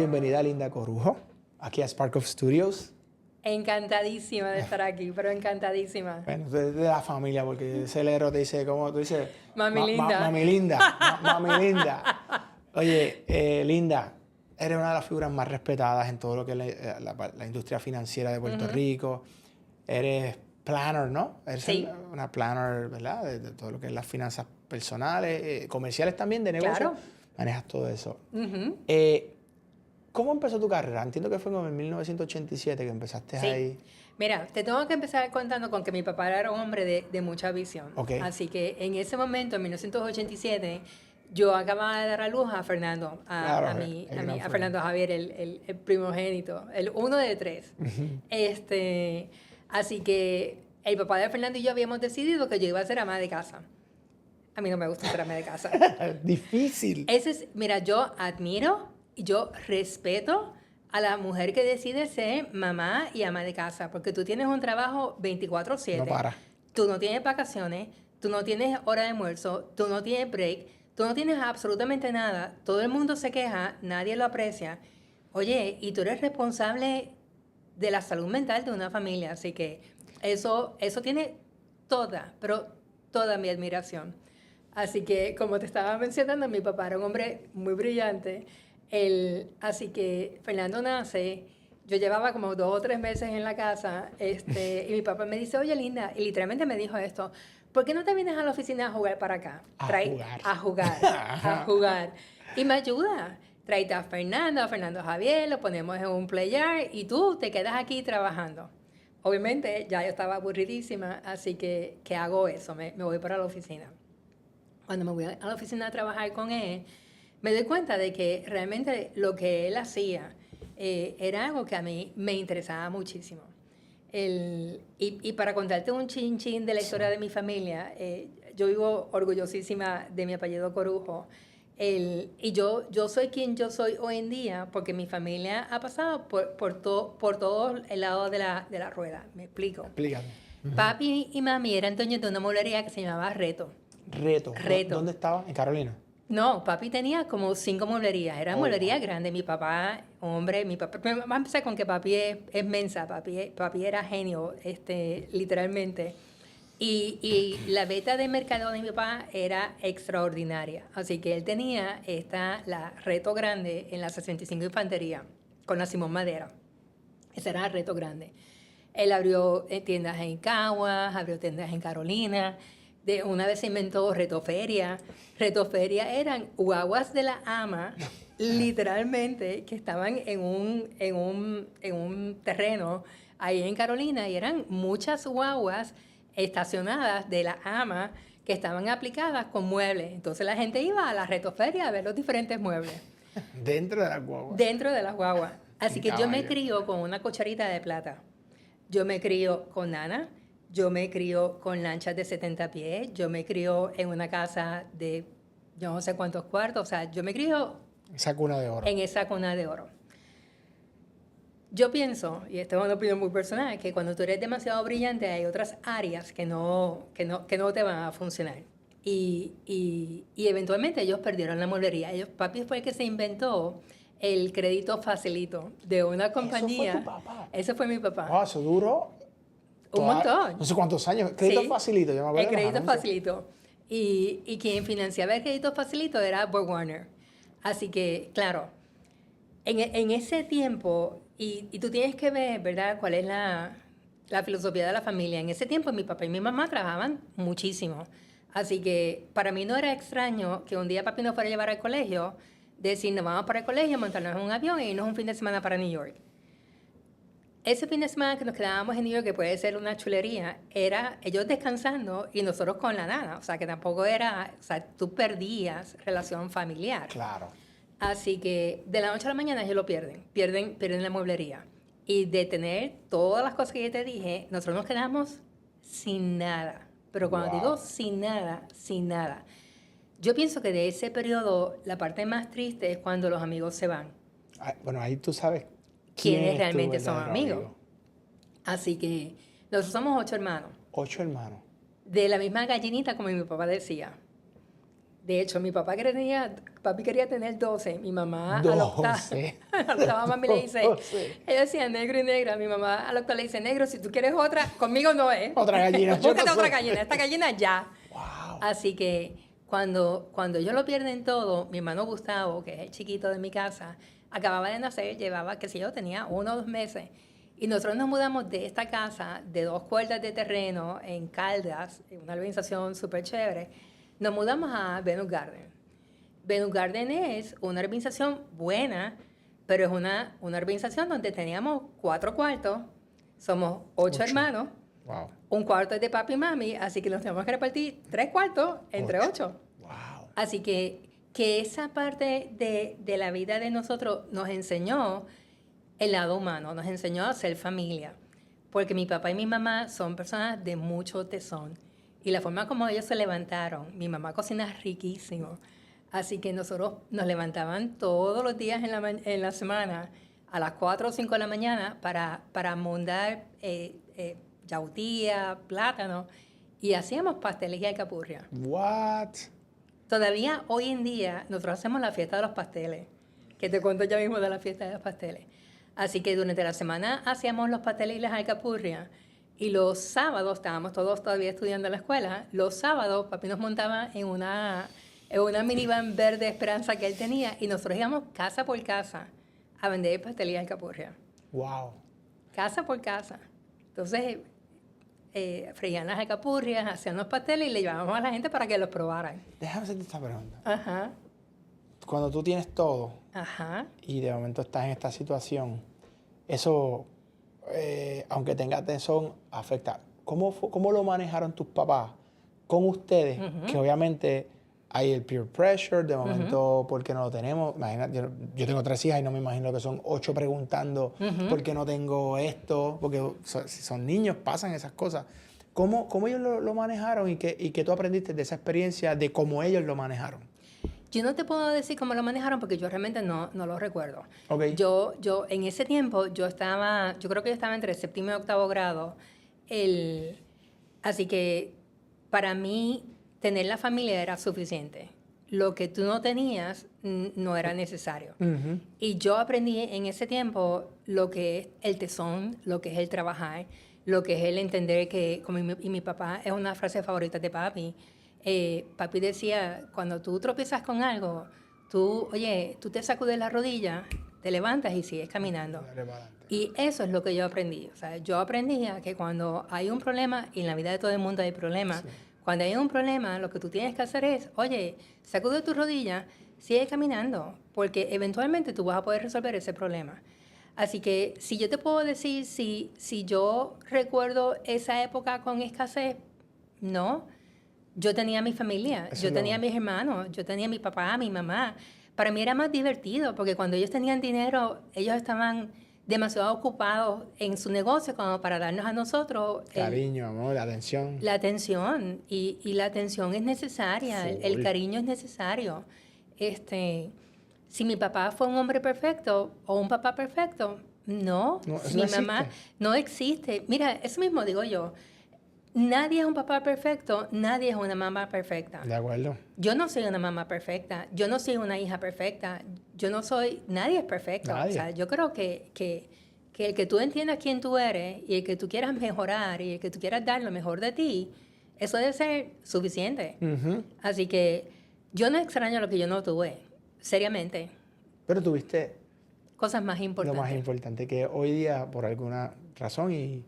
bienvenida a Linda Corujo, aquí a Spark of Studios. Encantadísima de estar aquí, pero encantadísima. Bueno, de la familia, porque Celero te dice, ¿cómo tú dices? Mami Linda. Mami Linda, Mami Linda. Oye, Linda, eres una de las figuras más respetadas en todo lo que es la industria financiera de Puerto Rico. Eres planner, ¿no? Eres Sí. una planner, ¿verdad? De todo lo que es las finanzas personales, comerciales también, de negocios. Claro. Manejas todo eso. ¿Cómo empezó tu carrera? Entiendo que fue como en 1987 que empezaste Sí. ahí. Mira, te tengo que empezar contando con que mi papá era un hombre de mucha visión. Okay. Así que en ese momento, en 1987, yo acababa de dar a luz a Fernando, a Fernando Javier, el primogénito, el uno de tres. Así que el papá de Fernando y yo habíamos decidido que yo iba a ser ama de casa. A mí no me gusta ser ama de casa. Difícil. Mira, yo admiro y yo respeto a la mujer que decide ser mamá y ama de casa, porque tú tienes un trabajo 24/7. No para. Tú no tienes vacaciones, tú no tienes hora de almuerzo, tú no tienes break, tú no tienes absolutamente nada. Todo el mundo se queja, nadie lo aprecia. Oye, y tú eres responsable de la salud mental de una familia, así que eso tiene pero toda mi admiración. Así que, como te estaba mencionando, mi papá era un hombre muy brillante. Así que Fernando nace, yo llevaba como 2 o 3 meses en la casa, y mi papá me dice, oye, Linda, y literalmente me dijo esto, ¿por qué no te vienes a la oficina a jugar para acá? A jugar. Y me ayuda. Tráete a Fernando Javier, lo ponemos en un playar y tú te quedas aquí trabajando. Obviamente, ya yo estaba aburridísima, así que hago eso, me voy para la oficina. Cuando me voy a la oficina a trabajar con él, me doy cuenta de que realmente lo que él hacía era algo que a mí me interesaba muchísimo. Y para contarte un chin de la historia de mi familia, yo vivo orgullosísima de mi apellido Corujo. Y yo soy quien yo soy hoy en día porque mi familia ha pasado por todo el lado de la rueda. ¿Me explico? Explícame. Papi y mami eran dueños de una mueblería que se llamaba Reto. ¿Dónde estaba? ¿En Carolina? No, papi tenía como 5 mueblerías. Era mueblería grande. Mi papá, vamos a empezar con que papi es mensa. Papi era genio, literalmente. Y la beta de mercado de mi papá era extraordinaria. Así que él tenía la Reto Grande en la 65 Infantería, con la Simón Madera. Ese era el Reto Grande. Él abrió tiendas en Caguas, abrió tiendas en Carolina. Una vez se inventó Retoferia. Retoferia eran guaguas de la ama, literalmente, que estaban en un terreno ahí en Carolina, y eran muchas guaguas estacionadas de la ama que estaban aplicadas con muebles. Entonces la gente iba a la Retoferia a ver los diferentes muebles. Dentro de las guaguas. Dentro de las guaguas. Así que yo me crío con una cucharita de plata. Yo me crío con nana. Yo me crío con lanchas de 70 pies. Yo me crío en una casa de yo no sé cuántos cuartos. O sea, yo me crío esa cuna de oro. En esa cuna de oro. Yo pienso, y esta es una opinión muy personal, que cuando tú eres demasiado brillante hay otras áreas que no te van a funcionar. Y eventualmente ellos perdieron la mueblería. Papi fue el que se inventó el crédito facilito de una compañía. ¿Eso fue tu papá? Ese fue mi papá. Oh, eso duró un montón. No sé cuántos años. Crédito facilito, yo me acuerdo. El crédito facilito. Y quien financiaba el crédito facilito era BorgWarner. Así que, claro, en ese tiempo, y tú tienes que ver, ¿verdad?, cuál es la filosofía de la familia. En ese tiempo mi papá y mi mamá trabajaban muchísimo. Así que para mí no era extraño que un día papi nos fuera a llevar al colegio, decir, nos vamos para el colegio, montarnos en un avión e irnos un fin de semana para New York. Ese fin de semana que nos quedábamos en New York, que puede ser una chulería, era ellos descansando y nosotros con la nana. O sea, que tampoco era... O sea, tú perdías relación familiar. Claro. Así que de la noche a la mañana ellos lo pierden. Pierden la mueblería. Y de tener todas las cosas que yo te dije, nosotros nos quedamos sin nada. Pero cuando digo sin nada. Yo pienso que de ese periodo, la parte más triste es cuando los amigos se van. Bueno, ahí tú sabes quiénes realmente son amigos. Así que nosotros somos 8 hermanos. 8 hermanos. De la misma gallinita, como mi papá decía. De hecho, papi quería tener 12, mi mamá 12. A la octava mami le dice, 12. ella decía negro y negra, mi mamá a la octava le dice, negro, si tú quieres otra, conmigo no es. Otra gallina. Búscate otra gallina, esta gallina ya. Wow. Así que cuando ellos lo pierden todo, mi hermano Gustavo, que es el chiquito de mi casa, acababa de nacer, llevaba, qué sé yo, tenía 1 o 2 meses. Y nosotros nos mudamos de esta casa, de 2 cuerdas de terreno en Caldas, en una urbanización súper chévere, nos mudamos a Venus Garden. Venus Garden es una urbanización buena, pero es una urbanización donde teníamos 4 cuartos, somos 8 hermanos, Wow. 1 cuarto es de papi y mami, así que nos tenemos que repartir 3 cuartos entre 8. Wow. Así que esa parte de la vida de nosotros nos enseñó el lado humano, nos enseñó a ser familia. Porque mi papá y mi mamá son personas de mucho tesón. Y la forma como ellos se levantaron, mi mamá cocina riquísimo. Así que nosotros nos levantaban todos los días en la semana a las 4 o 5 de la mañana para mondar yautía, plátano, y hacíamos pasteles y alcapurria. What? Todavía hoy en día nosotros hacemos la fiesta de los pasteles, que te cuento ya mismo de la fiesta de los pasteles. Así que durante la semana hacíamos los pasteles y las alcapurrias, y los sábados, estábamos todos todavía estudiando en la escuela, los sábados papi nos montaba en una minivan verde Esperanza que él tenía, y nosotros íbamos casa por casa a vender pasteles y alcapurrias. Wow. Casa por casa. Entonces, freían las alcapurrias, hacían los pasteles y le llevábamos a la gente para que los probaran. Déjame hacerte esta pregunta. Ajá. Cuando tú tienes todo Ajá. y de momento estás en esta situación, eso, aunque tenga tesón, afecta. ¿Cómo lo manejaron tus papás con ustedes? Que obviamente hay el peer pressure, de momento, ¿por qué no lo tenemos? Imagínate, yo tengo 3 hijas y no me imagino que son 8 preguntando por qué no tengo esto, porque si son niños pasan esas cosas. ¿Cómo ellos lo manejaron y qué tú aprendiste de esa experiencia de cómo ellos lo manejaron? Yo no te puedo decir cómo lo manejaron porque yo realmente no lo recuerdo. Okay. Yo en ese tiempo, yo creo que yo estaba entre 7º y 8º grado. Así que para mí tener la familia era suficiente. Lo que tú no tenías no era necesario. Y yo aprendí en ese tiempo lo que es el tesón, lo que es el trabajar, lo que es el entender que, como mi papá, es una frase favorita de papi. Papi decía, cuando tú tropiezas con algo, tú te sacudes la rodilla, te levantas y sigues caminando. Y eso es lo que yo aprendí. O sea, yo aprendí a que cuando hay un problema, y en la vida de todo el mundo hay problemas, sí. Cuando hay un problema, lo que tú tienes que hacer es, sacude tu rodilla, sigue caminando, porque eventualmente tú vas a poder resolver ese problema. Así que si yo te puedo decir si yo recuerdo esa época con escasez, no. Yo tenía mi familia, yo tenía mis hermanos, yo tenía mi papá, mi mamá. Para mí era más divertido, porque cuando ellos tenían dinero, ellos estaban demasiado ocupados en su negocio como para darnos a nosotros cariño, amor, la atención. La atención, y la atención es necesaria, el cariño es necesario. Si mi papá fue un hombre perfecto o un papá perfecto, no si mi mamá no existe. Mira, eso mismo digo yo. Nadie es un papá perfecto, nadie es una mamá perfecta. De acuerdo. Yo no soy una mamá perfecta, yo no soy una hija perfecta, nadie es perfecto. Nadie. O sea, yo creo que el que tú entiendas quién tú eres y el que tú quieras mejorar y el que tú quieras dar lo mejor de ti, eso debe ser suficiente. Así que yo no extraño lo que yo no tuve, seriamente. Pero tuviste cosas más importantes. Lo más importante, que hoy día, por alguna razón, y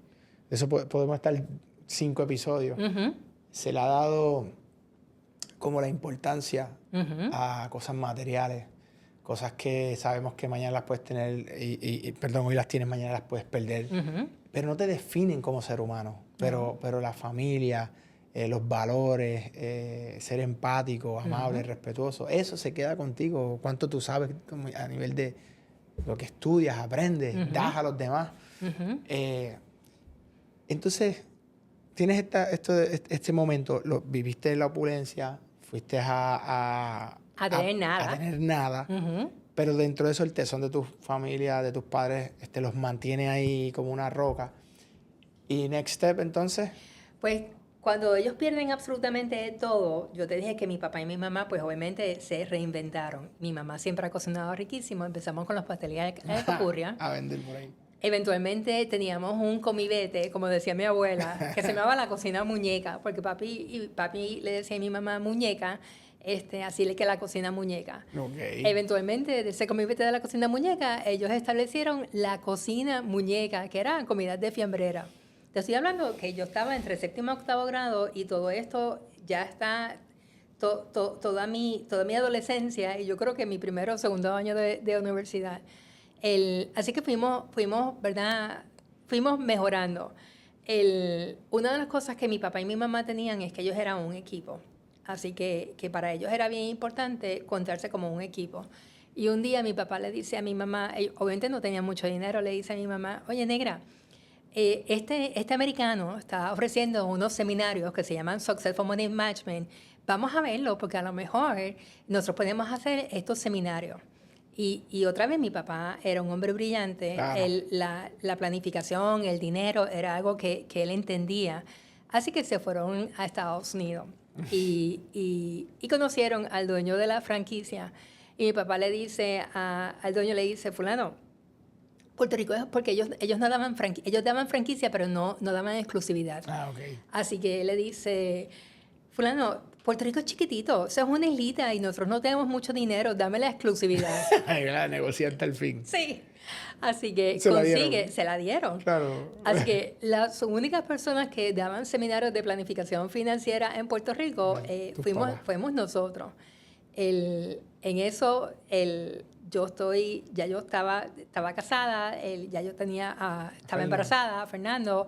de eso podemos estar 5 episodios, se le ha dado como la importancia a cosas materiales, cosas que sabemos que mañana las puedes tener, perdón, hoy las tienes, mañana las puedes perder, pero no te definen como ser humano, pero la familia, los valores, ser empático, amable, respetuoso, eso se queda contigo. Cuánto tú sabes a nivel de lo que estudias, aprendes, das a los demás. Entonces, tienes este momento, viviste en la opulencia, fuiste a tener nada, pero dentro de eso el tesón de tu familia, de tus padres, los mantiene ahí como una roca. ¿Y next step entonces? Pues cuando ellos pierden absolutamente todo, yo te dije que mi papá y mi mamá, pues obviamente se reinventaron. Mi mamá siempre ha cocinado riquísimo. Empezamos con las pastelillas de cocurria. A vender por ahí. Eventualmente teníamos un comibete, como decía mi abuela, que se llamaba la cocina muñeca, porque papi le decía a mi mamá muñeca, así le que la cocina muñeca. Okay. Eventualmente, de ese comibete de la cocina muñeca, ellos establecieron la cocina muñeca, que era comida de fiambrera. Te estoy hablando que yo estaba entre séptimo y octavo grado y todo esto ya está toda mi adolescencia, y yo creo que mi primero o segundo año de universidad. Así que fuimos, ¿verdad? Fuimos mejorando. Una de las cosas que mi papá y mi mamá tenían es que ellos eran un equipo. Así que para ellos era bien importante contarse como un equipo. Y un día mi papá le dice a mi mamá, obviamente no tenía mucho dinero, le dice a mi mamá, oye, negra, este americano está ofreciendo unos seminarios que se llaman Successful Money Management. Vamos a verlo porque a lo mejor nosotros podemos hacer estos seminarios. Y otra vez mi papá era un hombre brillante. Claro. La planificación, el dinero era algo que él entendía. Así que se fueron a Estados Unidos y conocieron al dueño de la franquicia. Y mi papá le dice, al dueño le dice, fulano, Puerto Rico es porque ellos no daban ellos daban franquicia, pero no daban exclusividad. Okay. Así que él le dice, fulano, Puerto Rico es chiquitito, o sea, es una islita y nosotros no tenemos mucho dinero, dame la exclusividad. La negocié hasta el fin. Sí. Así que se la dieron. Claro. Así que las únicas personas que daban seminarios de planificación financiera en Puerto Rico fuimos nosotros. En eso, yo estaba casada, ya yo estaba embarazada, Fernando,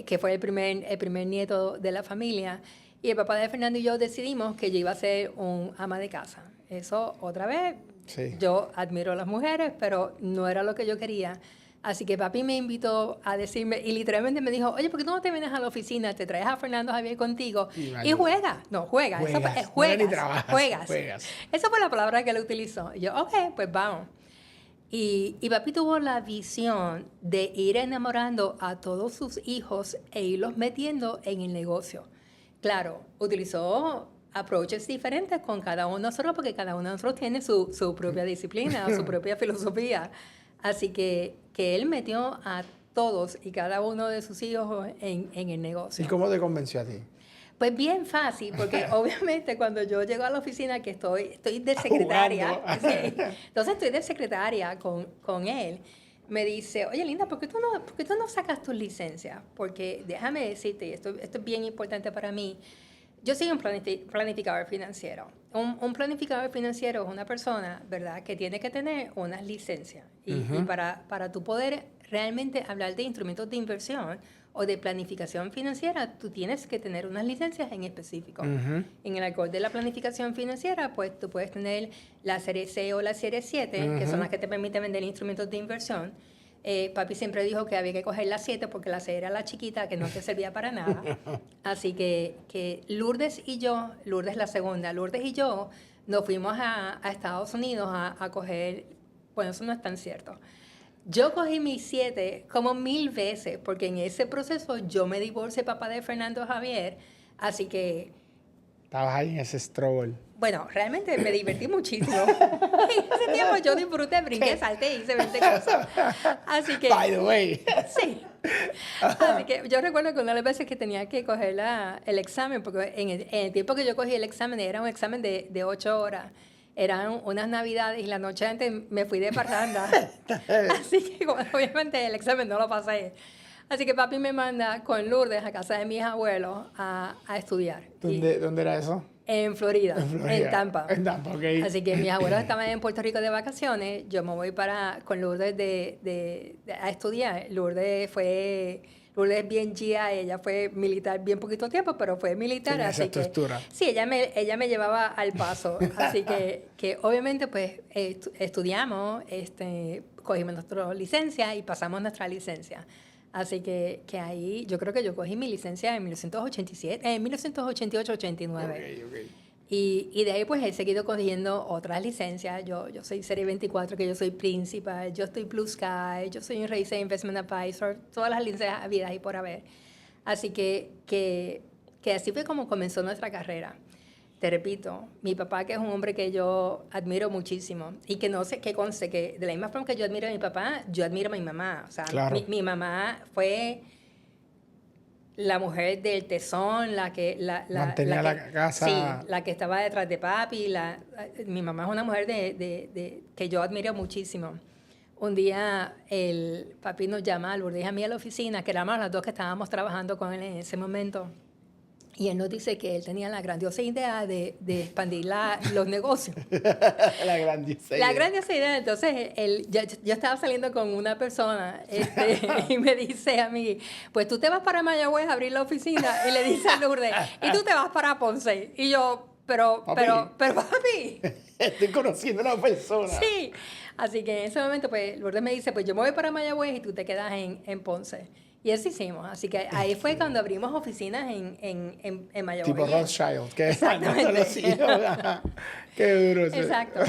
que fue el primer nieto de la familia. Y el papá de Fernando y yo decidimos que yo iba a ser un ama de casa. Eso, otra vez, sí. Yo admiro a las mujeres, pero no era lo que yo quería. Así que papi me invitó a decirme, y literalmente me dijo, oye, ¿por qué tú no te vienes a la oficina? Te traes a Fernando Javier contigo y juega. No, juega. Juegas. Esa fue la palabra que él utilizó. Y yo, ok, pues vamos. Y papi tuvo la visión de ir enamorando a todos sus hijos e irlos metiendo en el negocio. Claro, utilizó approaches diferentes con cada uno de nosotros porque cada uno de nosotros tiene su propia disciplina, su propia filosofía. Así que él metió a todos y cada uno de sus hijos en el negocio. ¿Y cómo te convenció a ti? Pues bien fácil, porque obviamente cuando yo llego a la oficina, que estoy de secretaria, sí, entonces estoy de secretaria con él, me dice, oye, Linda, ¿por qué tú no sacas tus licencias? Porque déjame decirte, esto es bien importante para mí, yo soy un planificador financiero. Un planificador financiero es una persona, ¿verdad?, que tiene que tener unas licencias. Y para tú poder realmente hablar de instrumentos de inversión o de planificación financiera, tú tienes que tener unas licencias en específico. En el alcohol de la planificación financiera, pues tú puedes tener la serie C o la serie 7, que son las que te permiten vender instrumentos de inversión. Papi siempre dijo que había que coger la 7 porque la 6 era la chiquita que no te servía para nada. Así que Lourdes la segunda, Lourdes y yo nos fuimos a Estados Unidos a coger, bueno, eso no es tan cierto. Yo cogí mis 7 como 1000 veces porque en ese proceso yo me divorcié papá de Fernando Javier, así que... Estabas ahí en ese struggle. Bueno, realmente me divertí muchísimo. En ese tiempo yo disfruté, brinqué, salté, hice 20 cosas. Así que... By the way. Sí. Así que yo recuerdo que una de las veces que tenía que coger el examen, porque en el tiempo que yo cogí el examen era un examen de 8 horas. Eran unas navidades y la noche antes me fui de parranda. Así que obviamente el examen no lo pasé. Así que papi me manda con Lourdes a casa de mis abuelos a estudiar. ¿Dónde era eso? En Florida, en Tampa. En Tampa, ok. Así que mis abuelos estaban en Puerto Rico de vacaciones. Yo me voy con Lourdes a estudiar. Lourdes es bien GI, ella fue militar bien poquito tiempo, pero fue militar. Tiene así esa estructura. Que sí, ella me llevaba al paso. Así que obviamente pues estudiamos, cogimos nuestra licencia y pasamos nuestra licencia. Así que ahí yo creo que yo cogí mi licencia en 1988-89. Okay. Y de ahí pues he seguido cogiendo otras licencias. Yo soy Serie 24, que yo soy Principal, yo estoy Blue Sky, yo soy un Race Investment Advisor, todas las licencias habidas y por haber. Así que que así fue como comenzó nuestra carrera. Te repito, mi papá, que es un hombre que yo admiro muchísimo, y que no sé qué conste, que de la misma forma que yo admiro a mi papá, yo admiro a mi mamá. O sea, Claro. mi mamá fue la mujer del tesón, Mantenía la casa. Sí, la que estaba detrás de papi. Mi mamá es una mujer que yo admiro muchísimo. Un día el papi nos llama a Lourdes y a mí a la oficina, que éramos las dos que estábamos trabajando con él en ese momento. Y él nos dice que él tenía la grandiosa idea de expandir los negocios. La grandiosa idea. La grandiosa idea. Entonces, yo estaba saliendo con una persona y me dice a mí, pues tú te vas para Mayagüez a abrir la oficina. Y le dice a Lourdes, y tú te vas para Ponce. Y yo, pero papi. Estoy conociendo a una persona. Sí. Así que en ese momento, pues, Lourdes me dice, pues yo me voy para Mayagüez y tú te quedas en Ponce. Y eso hicimos. Así que ahí fue cuando abrimos oficinas en Mayagüez. Tipo Rothschild, que Exactamente. Qué duro eso. Exacto.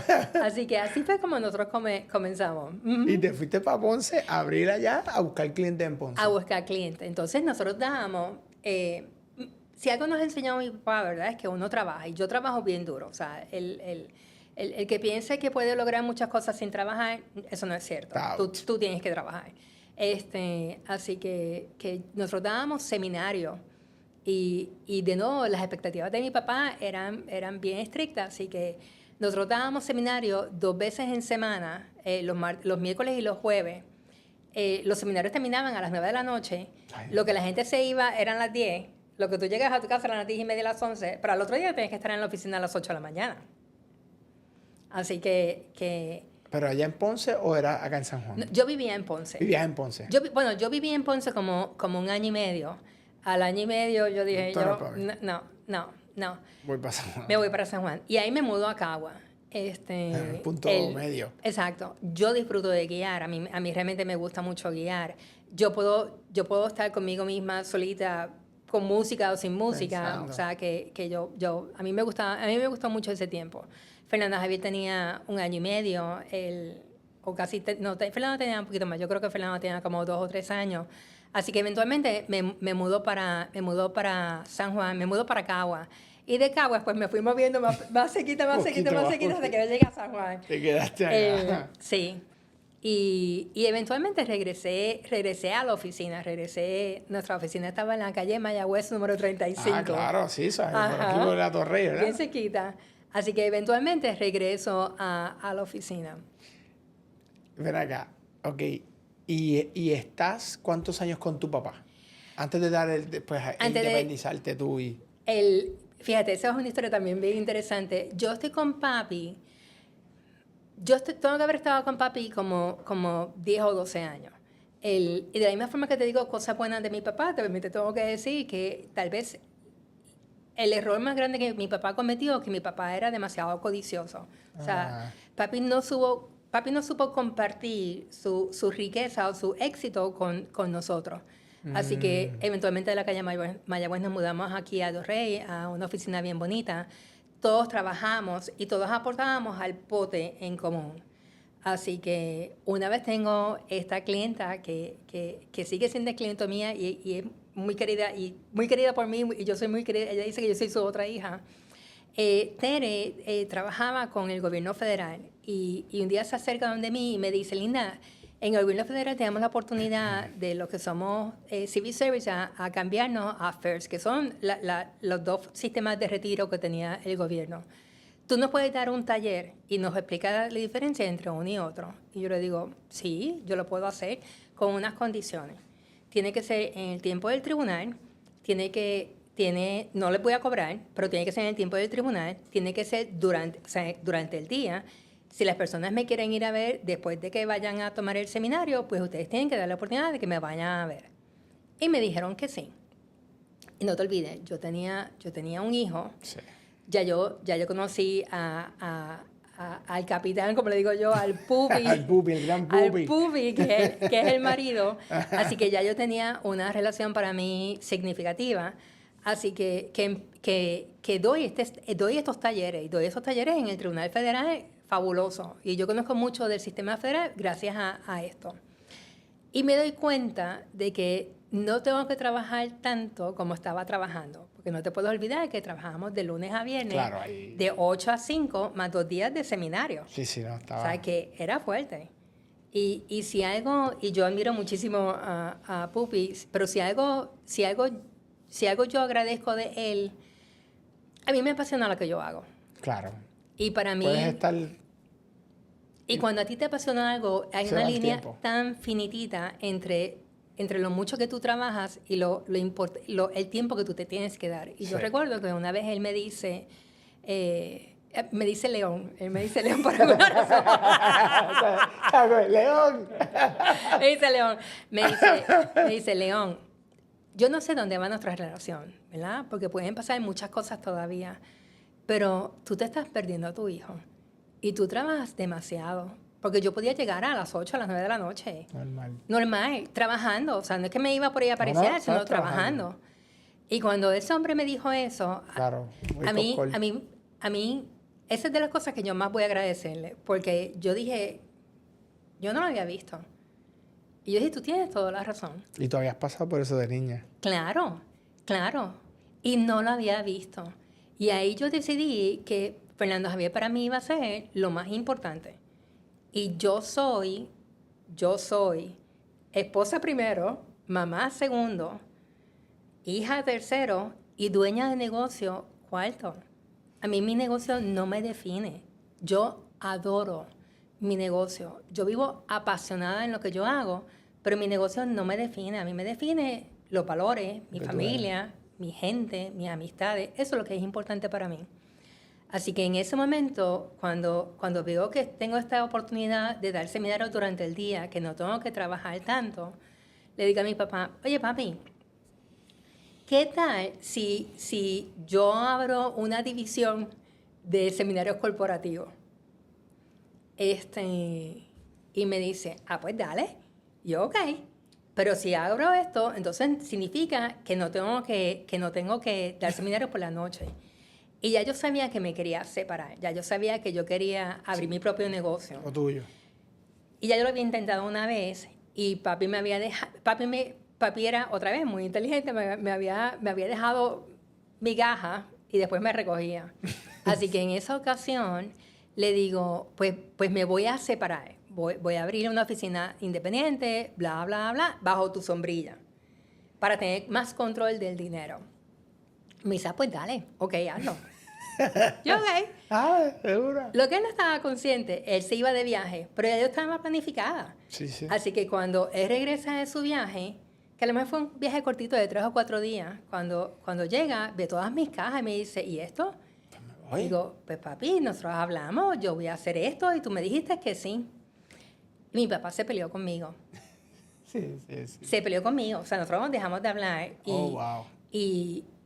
Así que así fue como nosotros comenzamos. Y te fuiste para Ponce a abrir allá, a buscar clientes en Ponce. A buscar clientes. Entonces nosotros dábamos... si algo nos enseñó mi papá, ¿verdad? Es que uno trabaja. Y yo trabajo bien duro. O sea, el que piense que puede lograr muchas cosas sin trabajar, eso no es cierto. Tú tienes que trabajar. Así que nosotros dábamos seminarios y de nuevo las expectativas de mi papá eran bien estrictas, así que nosotros dábamos seminarios 2 veces en semana, los miércoles y los jueves. Los seminarios terminaban a las 9 de la noche, lo que la gente se iba eran las 10, lo que tú llegas a tu casa eran las 10 y media, las 11, pero al otro día tenías que estar en la oficina a las 8 de la mañana. Así que ¿Pero allá en Ponce o era acá en San Juan? No, yo vivía en Ponce. ¿Vivías en Ponce? Yo viví en Ponce como 1 año y medio. Al año y medio yo dije, no. Voy para San Juan. Me voy para San Juan. Y ahí me mudo a Cagua. Punto medio. Exacto. Yo disfruto de guiar. A mí realmente me gusta mucho guiar. Yo puedo estar conmigo misma solita, con música o sin música. Pensando. O sea, que a mí me gustó mucho ese tiempo. Fernanda Javier tenía 1 año y medio, Fernanda tenía un poquito más, yo creo que Fernanda tenía como 2 o 3 años. Así que eventualmente me mudó para San Juan, me mudó para Cagua. Y de Cagua pues me fui moviendo más cerquita, hasta que yo llegué a San Juan. Te quedaste allá. Sí. Y eventualmente regresé a la oficina. Nuestra oficina estaba en la calle Mayagüez número 35. Ah, claro, sí, ¿sabes? Por aquí por la Torrey, ¿verdad? Bien cerquita. Así que eventualmente regreso a la oficina. Ven acá, ok. ¿Y estás cuántos años con tu papá? Antes de independizarte tú y... Fíjate, esa es una historia también bien interesante. Yo estoy con papi. Tengo que haber estado con papi como 10 o 12 años. Y de la misma forma que te digo cosas buenas de mi papá, también te tengo que decir que tal vez el error más grande que mi papá cometió es que mi papá era demasiado codicioso. O sea, papi no supo compartir su riqueza o su éxito con nosotros. Así que eventualmente de la calle Mayagüez nos mudamos aquí a Dorrey, a una oficina bien bonita. Todos trabajamos y todos aportábamos al pote en común. Así que una vez tengo esta clienta que sigue siendo cliente mía y es muy querida por mí, y yo soy muy querida. Ella dice que yo soy su otra hija. Tere trabajaba con el gobierno federal y un día se acerca donde mí y me dice, Linda, en el gobierno federal tenemos la oportunidad de los que somos Civil Service a cambiarnos a FERS, que son los 2 sistemas de retiro que tenía el gobierno. Tú nos puedes dar un taller y nos explicar la diferencia entre uno y otro. Y yo le digo, sí, yo lo puedo hacer con unas condiciones. Tiene que ser en el tiempo del tribunal, no le voy a cobrar, pero tiene que ser en el tiempo del tribunal, tiene que ser durante el día. Si las personas me quieren ir a ver después de que vayan a tomar el seminario, pues ustedes tienen que dar la oportunidad de que me vayan a ver. Y me dijeron que sí. Y no te olvides, yo tenía un hijo. Sí. Ya yo conocí al capitán, como le digo yo, al pubi. Al pubi, el gran pubi. Al pubi, que es el marido. Así que ya yo tenía una relación para mí significativa. Así que doy estos talleres. Y doy esos talleres en el Tribunal Federal, fabuloso. Y yo conozco mucho del sistema federal gracias a esto. Y me doy cuenta de que no tengo que trabajar tanto como estaba trabajando. porque no te puedes olvidar que trabajábamos de lunes a viernes, Claro, ahí. de 8 a 5, más 2 días de seminario. Sí, no, O estaba... sea, que era fuerte. Y si algo, y yo admiro muchísimo a Pupi, pero si algo yo agradezco de él, a mí me apasiona lo que yo hago. Claro. Y para mí... Puedes estar... Y cuando a ti te apasiona algo, hay Se una va el línea tiempo. tan finitita entre lo mucho que tú trabajas y el tiempo que tú te tienes que dar. Y yo Sí. recuerdo que una vez él me dice León, él me dice León por alguna razón. ¡León! Me dice León, me dice León, yo no sé dónde va nuestra relación, ¿verdad? Porque pueden pasar muchas cosas todavía, pero tú te estás perdiendo a tu hijo y tú trabajas demasiado. Porque yo podía llegar a las 8, a las 9 de la noche. Normal, trabajando. O sea, no es que me iba por ahí a aparecer, sino trabajando. Y cuando ese hombre me dijo eso, claro, a mí, esa es de las cosas que yo más voy a agradecerle. Porque yo dije, yo no lo había visto. Y yo dije, tú tienes toda la razón. Y tú habías pasado por eso de niña. Claro, claro. Y no lo había visto. Y ahí yo decidí que Fernando Javier para mí iba a ser lo más importante. Y yo soy esposa primero, mamá segundo, hija tercero y dueña de negocio cuarto. A mí mi negocio no me define. Yo adoro mi negocio. Yo vivo apasionada en lo que yo hago, pero mi negocio no me define. A mí me define los valores, mi familia, mi gente, mis amistades. Eso es lo que es importante para mí. Así que en ese momento, cuando veo que tengo esta oportunidad de dar seminarios durante el día, que no tengo que trabajar tanto, le digo a mi papá, oye papi, ¿qué tal si yo abro una división de seminarios corporativos? Y me dice, pues dale. Yo, ok. Pero si abro esto, entonces significa que no tengo que dar seminarios por la noche. Y ya yo sabía que me quería separar. Ya yo sabía que yo quería abrir mi propio negocio. Lo tuyo. Y ya yo lo había intentado una vez y papi me había dejado... Papi era, otra vez, muy inteligente. Me había dejado migaja y después me recogía. Así que en esa ocasión le digo, pues me voy a separar. Voy a abrir una oficina independiente, bla, bla, bla, bajo tu sombrilla, para tener más control del dinero. Me dice, pues dale, ok, hazlo. Yo, ok. Seguro. Lo que él no estaba consciente, él se iba de viaje, pero ya yo estaba planificada. Sí. Así que cuando él regresa de su viaje, que a lo mejor fue un viaje cortito de 3 o 4 días, cuando llega, ve todas mis cajas y me dice, ¿y esto? Digo, pues papi, nosotros hablamos, yo voy a hacer esto y tú me dijiste que sí. Y mi papá se peleó conmigo. Sí. Se peleó conmigo, o sea, nosotros dejamos de hablar. Wow.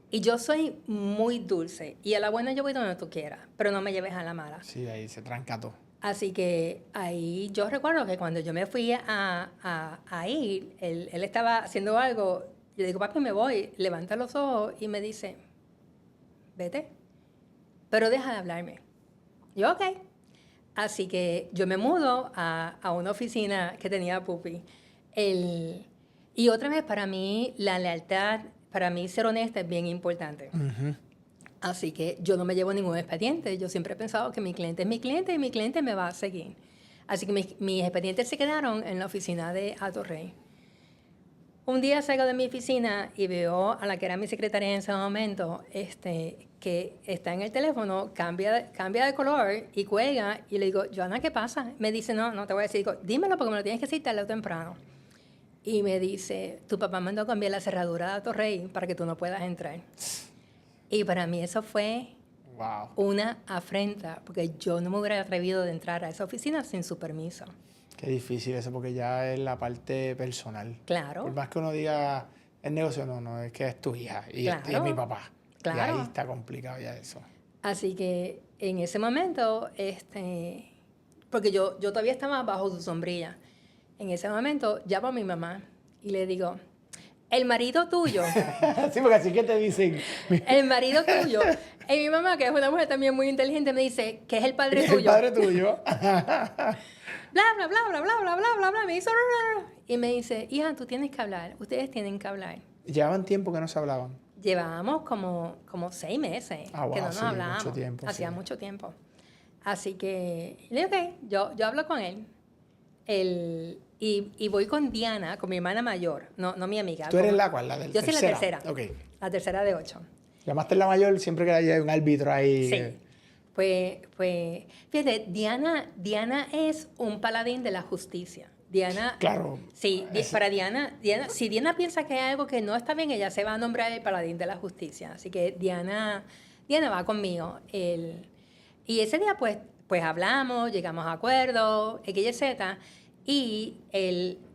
Y yo soy muy dulce. Y a la buena yo voy donde tú quieras, pero no me lleves a la mala. Sí, ahí se tranca todo. Así que ahí yo recuerdo que cuando yo me fui a ir, él estaba haciendo algo. Yo digo, papi, me voy. Levanta los ojos y me dice, vete, pero deja de hablarme. Yo, ok. Así que yo me mudo a una oficina que tenía Pupi. Y otra vez, para mí, la lealtad... Para mí, ser honesta es bien importante. Uh-huh. Así que yo no me llevo ningún expediente. Yo siempre he pensado que mi cliente es mi cliente y mi cliente me va a seguir. Así que mis expedientes se quedaron en la oficina de Atorrey. Un día salgo de mi oficina y veo a la que era mi secretaria en ese momento, que está en el teléfono, cambia de color y cuelga. Y le digo, Joana, ¿qué pasa? Me dice, no te voy a decir. Digo, dímelo porque me lo tienes que decir tarde o temprano. Y me dice, tu papá mandó a cambiar la cerradura de Atorrey para que tú no puedas entrar. Y para mí eso fue una afrenta, porque yo no me hubiera atrevido de entrar a esa oficina sin su permiso. Qué difícil eso, porque ya es la parte personal. Claro. Por más que uno diga, el negocio no, es que es tu hija y es mi papá. Claro. Y ahí está complicado ya eso. Así que en ese momento, porque yo todavía estaba bajo su sombrilla. En ese momento llamo a mi mamá y le digo, el marido tuyo. Sí, porque así que te dicen. El marido tuyo. Y mi mamá, que es una mujer también muy inteligente, me dice que es el padre tuyo. El padre tuyo. Bla, bla, bla, bla, bla, bla, bla, bla, bla. Me dice, y me dice, hija, tú tienes que hablar. Ustedes tienen que hablar. Llevaban tiempo que no se hablaban. llevábamos como 6 meses Ah, wow, que no nos sí, hablábamos. mucho tiempo, Hacía sí. mucho tiempo. Así que le dije, ok, yo hablo con él. Y voy con Diana, con mi hermana mayor, no mi amiga. ¿Tú eres la cual? ¿La del Yo soy la tercera. Ok. La tercera de 8. Llamaste la mayor siempre que haya un árbitro ahí. Sí. Pues, fíjate, Diana es un paladín de la justicia. Diana, Claro. sí, para Diana, si Diana piensa que hay algo que no está bien, ella se va a nombrar el paladín de la justicia. Así que Diana va conmigo. Y ese día, pues hablamos, llegamos a acuerdos, X, Y, Z, y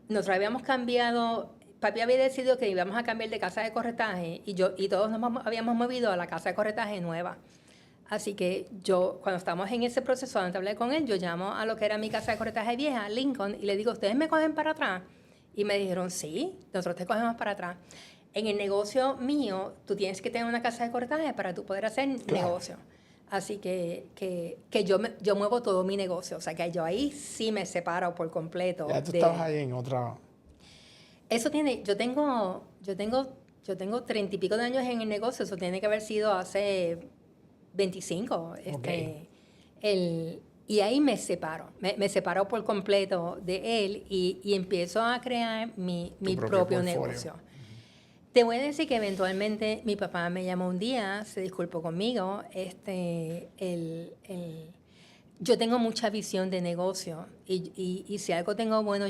nosotros habíamos cambiado. Papi había decidido que íbamos a cambiar de casa de corretaje y todos nos habíamos movido a la casa de corretaje nueva. Así que cuando estamos en ese proceso, antes de hablar con él, yo llamo a lo que era mi casa de corretaje vieja, Lincoln, y le digo, ¿ustedes me cogen para atrás? Y me dijeron, sí, nosotros te cogemos para atrás. En el negocio mío, tú tienes que tener una casa de corretaje para tú poder hacer negocio. Así que yo muevo todo mi negocio. O sea, que yo ahí sí me separo por completo. Ya tú estabas ahí en otra... Eso tiene... Yo tengo 30 y pico de años en el negocio. Eso tiene que haber sido hace 25. Okay. Y ahí me separo. Me separo por completo de él y empiezo a crear mi propio negocio. Te voy a decir que eventualmente mi papá me llamó un día, se disculpó conmigo. Yo tengo mucha visión de negocio y si algo tengo bueno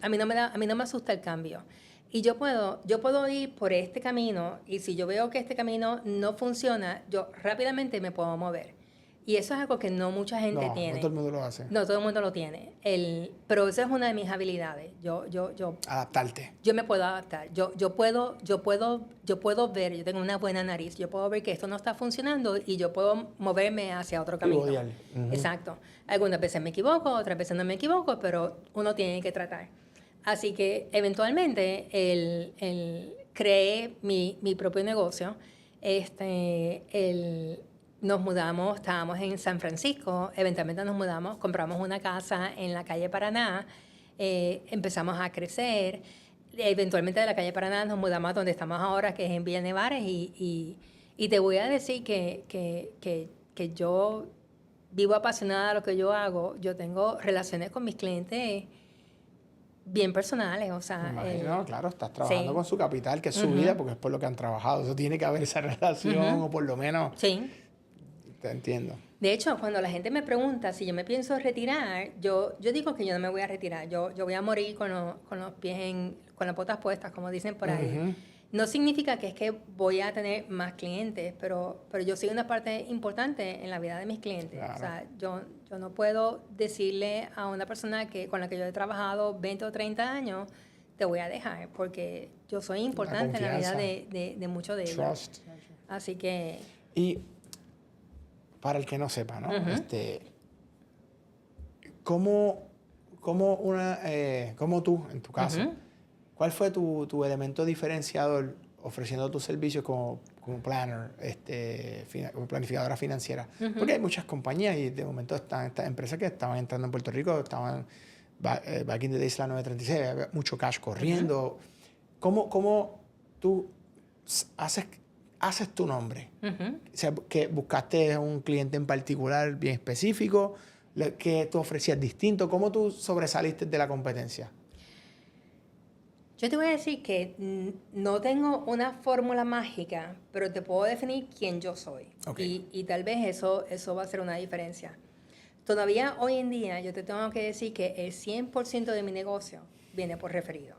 a mí no me asusta el cambio. Y yo puedo ir por este camino y si yo veo que este camino no funciona, yo rápidamente me puedo mover. Y eso es algo que no mucha gente tiene. No todo el mundo lo hace. No todo el mundo lo tiene. Pero esa es una de mis habilidades. Adaptarte. Yo me puedo adaptar. Yo puedo ver, yo tengo una buena nariz, yo puedo ver que esto no está funcionando y yo puedo moverme hacia otro camino. Exacto. Algunas veces me equivoco, otras veces no me equivoco, pero uno tiene que tratar. Así que eventualmente creé mi propio negocio. Nos mudamos, estábamos en San Francisco, eventualmente nos mudamos, compramos una casa en la calle Paraná, empezamos a crecer, eventualmente de la calle Paraná nos mudamos a donde estamos ahora, que es en Villa Nevares, y te voy a decir que yo vivo apasionada de lo que yo hago, yo tengo relaciones con mis clientes bien personales, o sea... Imagino, claro, estás trabajando con su capital, que es su vida, porque es por lo que han trabajado, eso tiene que haber esa relación, o por lo menos... Sí. Te entiendo. De hecho, cuando la gente me pregunta si yo me pienso retirar, yo digo que yo no me voy a retirar. Yo voy a morir con los pies con las botas puestas, como dicen por ahí. No significa que es que voy a tener más clientes, pero yo soy una parte importante en la vida de mis clientes. Claro. O sea, yo no puedo decirle a una persona con la que yo he trabajado 20 o 30 años, te voy a dejar, porque yo soy importante en la vida de muchos de ellos. Trust. Así que... Y para el que no sepa, ¿no? ¿Cómo tú, en tu caso, cuál fue tu elemento diferenciador ofreciendo tus servicios como planner, como planificadora financiera? Porque hay muchas compañías y de momento están estas empresas que estaban entrando en Puerto Rico, estaban back in the days, la 936, había mucho cash corriendo. ¿Cómo tú haces tu nombre? O sea, que buscaste un cliente en particular bien específico, que tú ofrecías distinto, ¿cómo tú sobresaliste de la competencia? Yo te voy a decir que no tengo una fórmula mágica, pero te puedo definir quién yo soy. Okay. Y tal vez eso va a ser una diferencia. Todavía hoy en día yo te tengo que decir que el 100% de mi negocio viene por referido.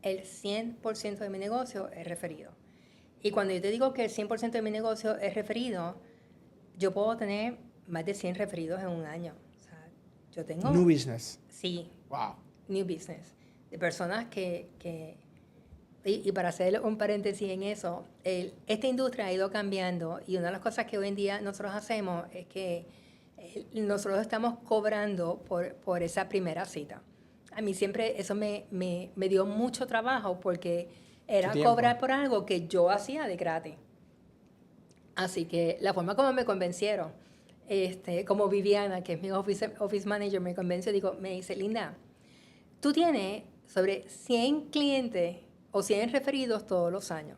El 100% de mi negocio es referido. Y cuando yo te digo que el 100% de mi negocio es referido, yo puedo tener más de 100 referidos en un año. O sea, yo tengo... New business. Sí. Wow. New business. De personas y para hacer un paréntesis en eso, esta industria ha ido cambiando y una de las cosas que hoy en día nosotros hacemos es que nosotros estamos cobrando por esa primera cita. A mí siempre eso me dio mucho trabajo porque... era cobrar por algo que yo hacía de gratis. Así que la forma como me convencieron, como Viviana, que es mi office manager, me convenció, me dice, Linda, tú tienes sobre 100 clientes o 100 referidos todos los años.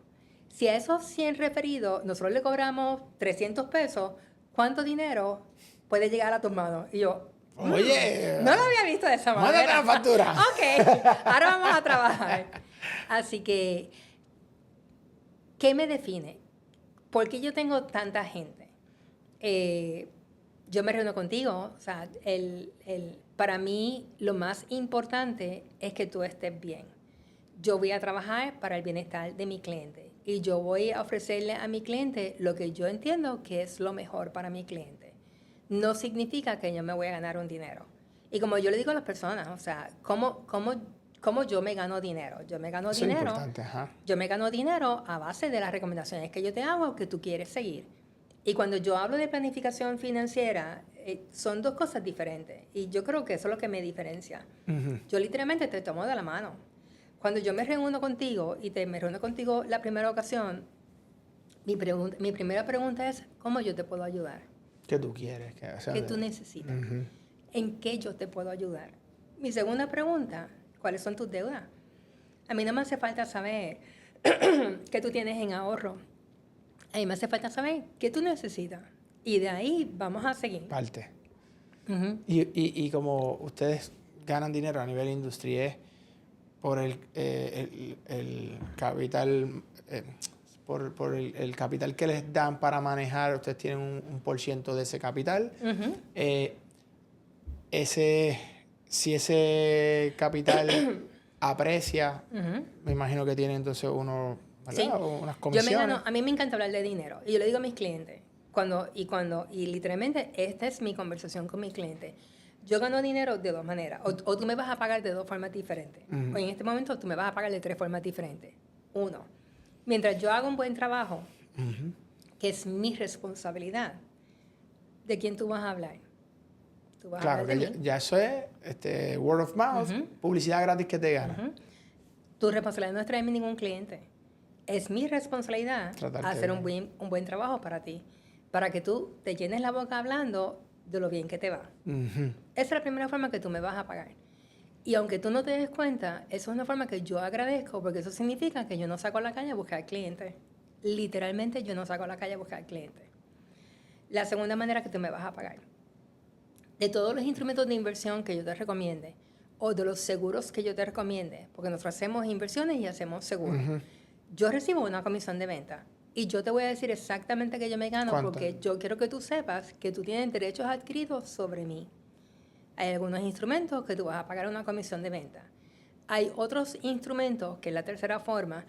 Si a esos 100 referidos nosotros le cobramos 300 pesos, ¿cuánto dinero puede llegar a tus manos? Y yo, oye, no lo había visto de esa manera. mándate la factura. Ok, ahora vamos a trabajar. Así que, ¿qué me define? ¿Por qué yo tengo tanta gente? Yo me reúno contigo. O sea, para mí lo más importante es que tú estés bien. Yo voy a trabajar para el bienestar de mi cliente y yo voy a ofrecerle a mi cliente lo que yo entiendo que es lo mejor para mi cliente. No significa que yo me voy a ganar un dinero. Y como yo le digo a las personas, o sea, ¿cómo yo me gano dinero? Yo me gano Eso es dinero. importante, ajá. Yo me gano dinero a base de las recomendaciones que yo te hago o que tú quieres seguir. Y cuando yo hablo de planificación financiera, son dos cosas diferentes. Y yo creo que eso es lo que me diferencia. Ujú. Yo literalmente te tomo de la mano. Cuando yo me reúno contigo y me reúno contigo la primera ocasión, mi primera pregunta es, ¿cómo yo te puedo ayudar? ¿Qué tú quieres? ¿Qué tú necesitas? Ujú. ¿En qué yo te puedo ayudar? Mi segunda pregunta, ¿cuáles son tus deudas? A mí no me hace falta saber qué tú tienes en ahorro. A mí me hace falta saber qué tú necesitas. Y de ahí vamos a seguir. Parte. Ujú. Y como ustedes ganan dinero a nivel industria, ¿es por el capital, por el capital que les dan para manejar? Ustedes tienen un por ciento de ese capital. Ujú. Si ese capital aprecia, Ujú. me imagino que tiene entonces uno, ¿verdad? Sí. Unas Yo comisiones. a mí me encanta hablar de dinero. Y yo le digo a mis clientes, y literalmente esta es mi conversación con mi cliente. Yo gano dinero de dos maneras. O tú me vas a pagar de dos formas diferentes. Ujú. O en este momento tú me vas a pagar de tres formas diferentes. Uno, mientras yo hago un buen trabajo, Ujú. que es mi responsabilidad, ¿de quién tú vas a hablar? Tú vas a Claro, hablar que de mí. ya eso es word of mouth, Ujú. publicidad gratis que te gana. Ujú. Tu responsabilidad no es traerme ningún cliente. Es mi responsabilidad Tratarte hacer un bien. buen trabajo para ti, para que tú te llenes la boca hablando de lo bien que te va. Ujú. Esa es la primera forma que tú me vas a pagar. Y aunque tú no te des cuenta, eso es una forma que yo agradezco, porque eso significa que yo no saco a la calle a buscar clientes. Literalmente yo no saco a la calle a buscar clientes. La segunda manera que tú me vas a pagar. De todos los instrumentos de inversión que yo te recomiende, o de los seguros que yo te recomiende, porque nosotros hacemos inversiones y hacemos seguros. Ujú. Yo recibo una comisión de venta y yo te voy a decir exactamente qué yo me gano ¿Cuánto? porque yo quiero que tú sepas que tú tienes derechos adquiridos sobre mí. Hay algunos instrumentos que tú vas a pagar una comisión de venta. Hay otros instrumentos, que es la tercera forma,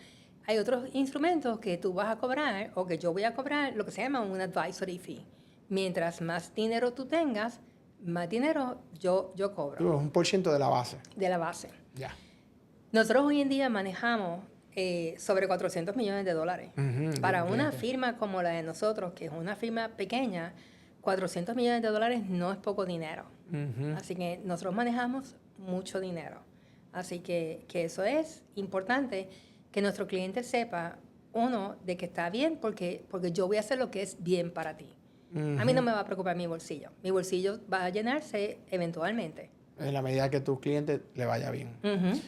hay otros instrumentos que tú vas a cobrar o que yo voy a cobrar lo que se llama un advisory fee. Mientras más dinero tú tengas, más dinero yo cobro Digo, es un por ciento de la base. de la base. Ya. Nosotros hoy en día manejamos sobre 400 millones de dólares. Ujú, Para bien, una bien. firma como la de nosotros, que es una firma pequeña, 400 millones de dólares no es poco dinero. Ujú. Así que nosotros manejamos mucho dinero. Así que eso es importante, que nuestro cliente sepa, uno, de que está bien, porque yo voy a hacer lo que es bien para ti. A mí no me va a preocupar mi bolsillo. Mi bolsillo va a llenarse eventualmente. En la medida que tu cliente le vaya bien. Ujú.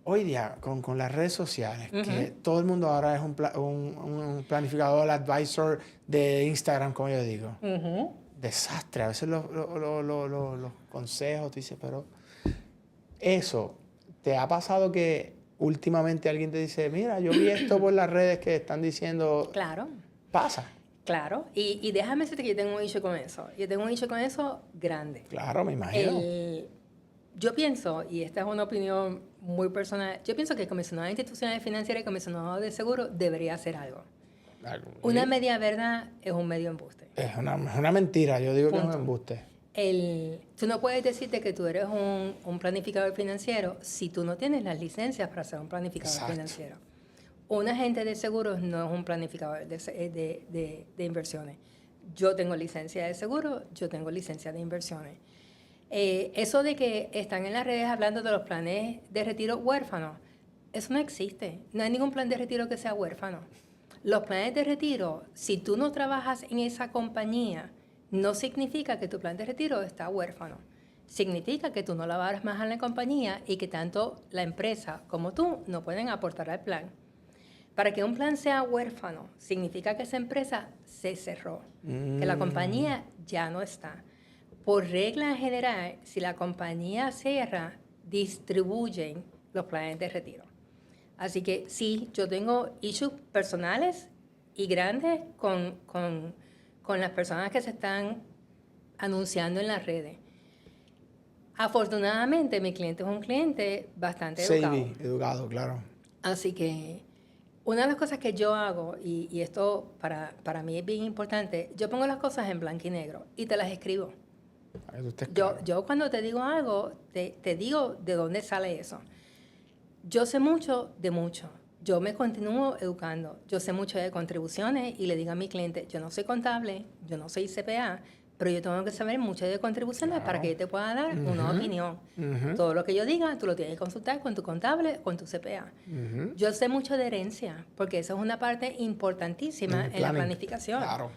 Hoy día, con las redes sociales, Ujú. que todo el mundo ahora es un planificador, advisor de Instagram, como yo digo. Ujú. Desastre. A veces los consejos, tú dices, pero eso, ¿te ha pasado que últimamente alguien te dice, mira, yo vi esto por las redes que están diciendo, Claro. pasa? Claro, y déjame decirte que yo tengo un issue con eso. Yo tengo un issue con eso grande. Claro, me imagino. Yo pienso, y esta es una opinión muy personal, yo pienso que el comisionado de instituciones financieras y el comisionado de seguro debería hacer algo. Una media verdad es un medio embuste. Es una mentira, yo digo que es un Punto. embuste. Tú no puedes decirte que tú eres un planificador financiero si tú no tienes las licencias para ser un planificador Exacto. financiero. Un agente de seguros no es un planificador de inversiones. Yo tengo licencia de seguro, yo tengo licencia de inversiones. Eso de que están en las redes hablando de los planes de retiro huérfanos, eso no existe. No hay ningún plan de retiro que sea huérfano. Los planes de retiro, si tú no trabajas en esa compañía, no significa que tu plan de retiro está huérfano. significa que tú no laboras más en la compañía y que tanto la empresa como tú no pueden aportar al plan. Para que un plan sea huérfano, significa que esa empresa se cerró, que la compañía ya no está. Por regla general, si la compañía cierra, distribuyen los planes de retiro. Así que sí, yo tengo issues personales y grandes con las personas que se están anunciando en las redes. Afortunadamente, mi cliente es un cliente bastante educado. Educado, claro. Así que una de las cosas que yo hago, y esto para mí es bien importante, yo pongo las cosas en blanco y negro y te las escribo. Yo cuando te digo algo, te digo de dónde sale eso. Yo sé mucho de mucho. Yo me continúo educando. Yo sé mucho de contribuciones y le digo a mi cliente, yo no soy contable, yo no soy CPA, pero yo tengo que saber mucho de contribuciones para que yo te pueda dar una opinión. Todo lo que yo diga, tú lo tienes que consultar con tu contable, con tu CPA. Yo sé mucho de herencia, porque eso es una parte importantísima en la planificación. Claro.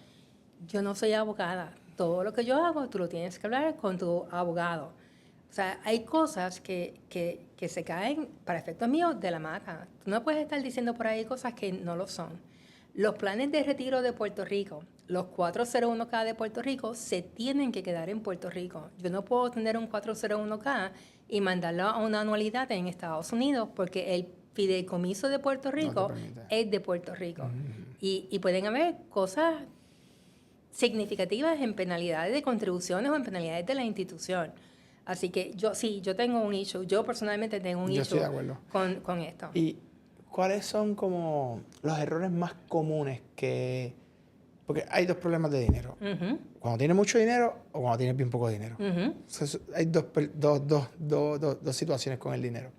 Yo no soy abogada. Todo lo que yo hago, tú lo tienes que hablar con tu abogado. O sea, hay cosas que se caen, para efectos míos, de la mata. Tú no puedes estar diciendo por ahí cosas que no lo son. Los planes de retiro de Puerto Rico, los 401k de Puerto Rico, se tienen que quedar en Puerto Rico. Yo no puedo tener un 401k y mandarlo a una anualidad en Estados Unidos porque el fideicomiso de Puerto Rico es de Puerto Rico. Y pueden haber cosas significativas en penalidades de contribuciones o en penalidades de la institución. Así que yo tengo un issue. Yo personalmente tengo un issue con esto. ¿Y cuáles son como los errores más comunes que... Porque hay dos problemas de dinero. Cuando tienes mucho dinero o cuando tienes bien poco dinero. Hay dos situaciones con el dinero.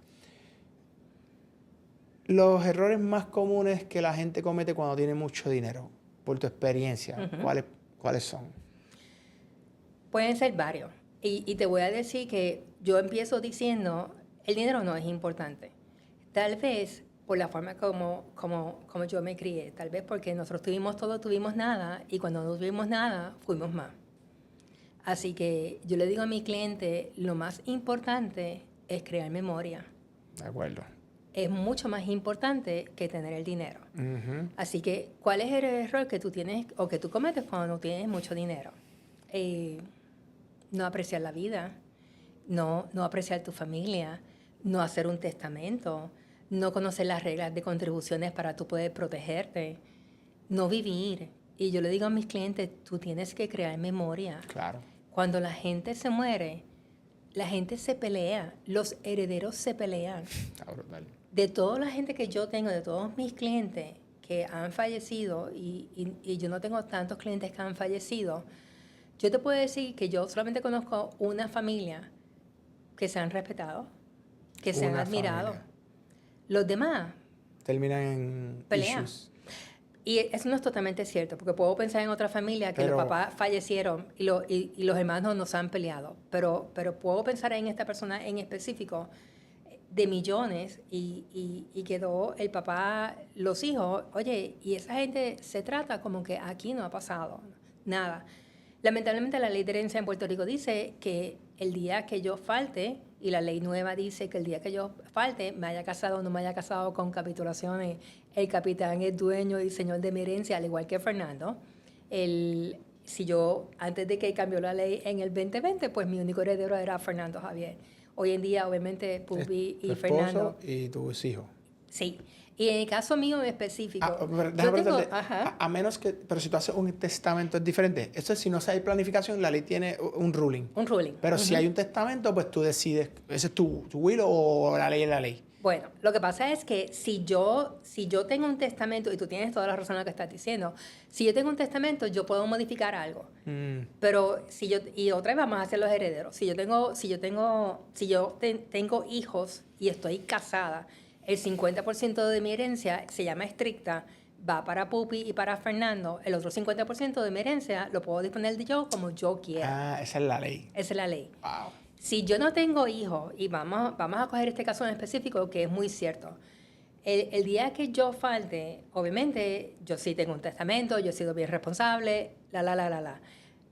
Los errores más comunes que la gente comete cuando tiene mucho dinero, por tu experiencia, ¿cuáles son? Pueden ser varios. Y te voy a decir que yo empiezo diciendo, el dinero no es importante. Tal vez por la forma como yo me crié, tal vez porque nosotros tuvimos todo, tuvimos nada, y cuando no tuvimos nada, fuimos más. Así que yo le digo a mi cliente, lo más importante es crear memoria. De acuerdo. Es mucho más importante que tener el dinero. Así que, ¿cuál es el error que tú tienes o que tú cometes cuando no tienes mucho dinero? No apreciar la vida, no apreciar tu familia, no hacer un testamento, no conocer las reglas de contribuciones para tú poder protegerte, no vivir. Y yo le digo a mis clientes, tú tienes que crear memoria. Claro. Cuando la gente se muere, la gente se pelea, los herederos se pelean. Brutal. De toda la gente que yo tengo, de todos mis clientes que han fallecido, y yo no tengo tantos clientes que han fallecido, yo te puedo decir que yo solamente conozco una familia que se han respetado, que se han admirado. Familia. Los demás terminan en pelean. Issues. Y eso no es totalmente cierto, porque puedo pensar en otra familia que los papás fallecieron y los hermanos no se han peleado. Pero puedo pensar en esta persona en específico de millones y quedó el papá, los hijos. Oye, y esa gente se trata como que aquí no ha pasado nada. Lamentablemente la ley de herencia en Puerto Rico dice que el día que yo falte, y la ley nueva dice que el día que yo falte, me haya casado o no me haya casado con capitulaciones, el capitán es dueño y señor de mi herencia, al igual que Fernando. Si yo, antes de que cambió la ley en el 2020, pues mi único heredero era Fernando Javier. Hoy en día, obviamente, Pupi y Fernando. Y tus hijos. Sí. Y en el caso mío en específico, a menos que, pero si tú haces un testamento es diferente. Eso es, si no hay planificación, la ley tiene un ruling. Un ruling. Pero si hay un testamento, pues tú decides, ese es tu will o la ley es la ley. Bueno, lo que pasa es que si yo tengo un testamento, y tú tienes toda la razón en lo que estás diciendo, si yo tengo un testamento, yo puedo modificar algo. Pero y otra vez vamos a hacer los herederos. Si yo tengo hijos y estoy casada, el 50% de mi herencia se llama estricta, va para Pupi y para Fernando. El otro 50% de mi herencia lo puedo disponer yo como yo quiera. Esa es la ley. Esa es la ley. Wow. Si yo no tengo hijos, y vamos a coger este caso en específico, que es muy cierto. El día que yo falte, obviamente, yo sí tengo un testamento, yo he sido bien responsable,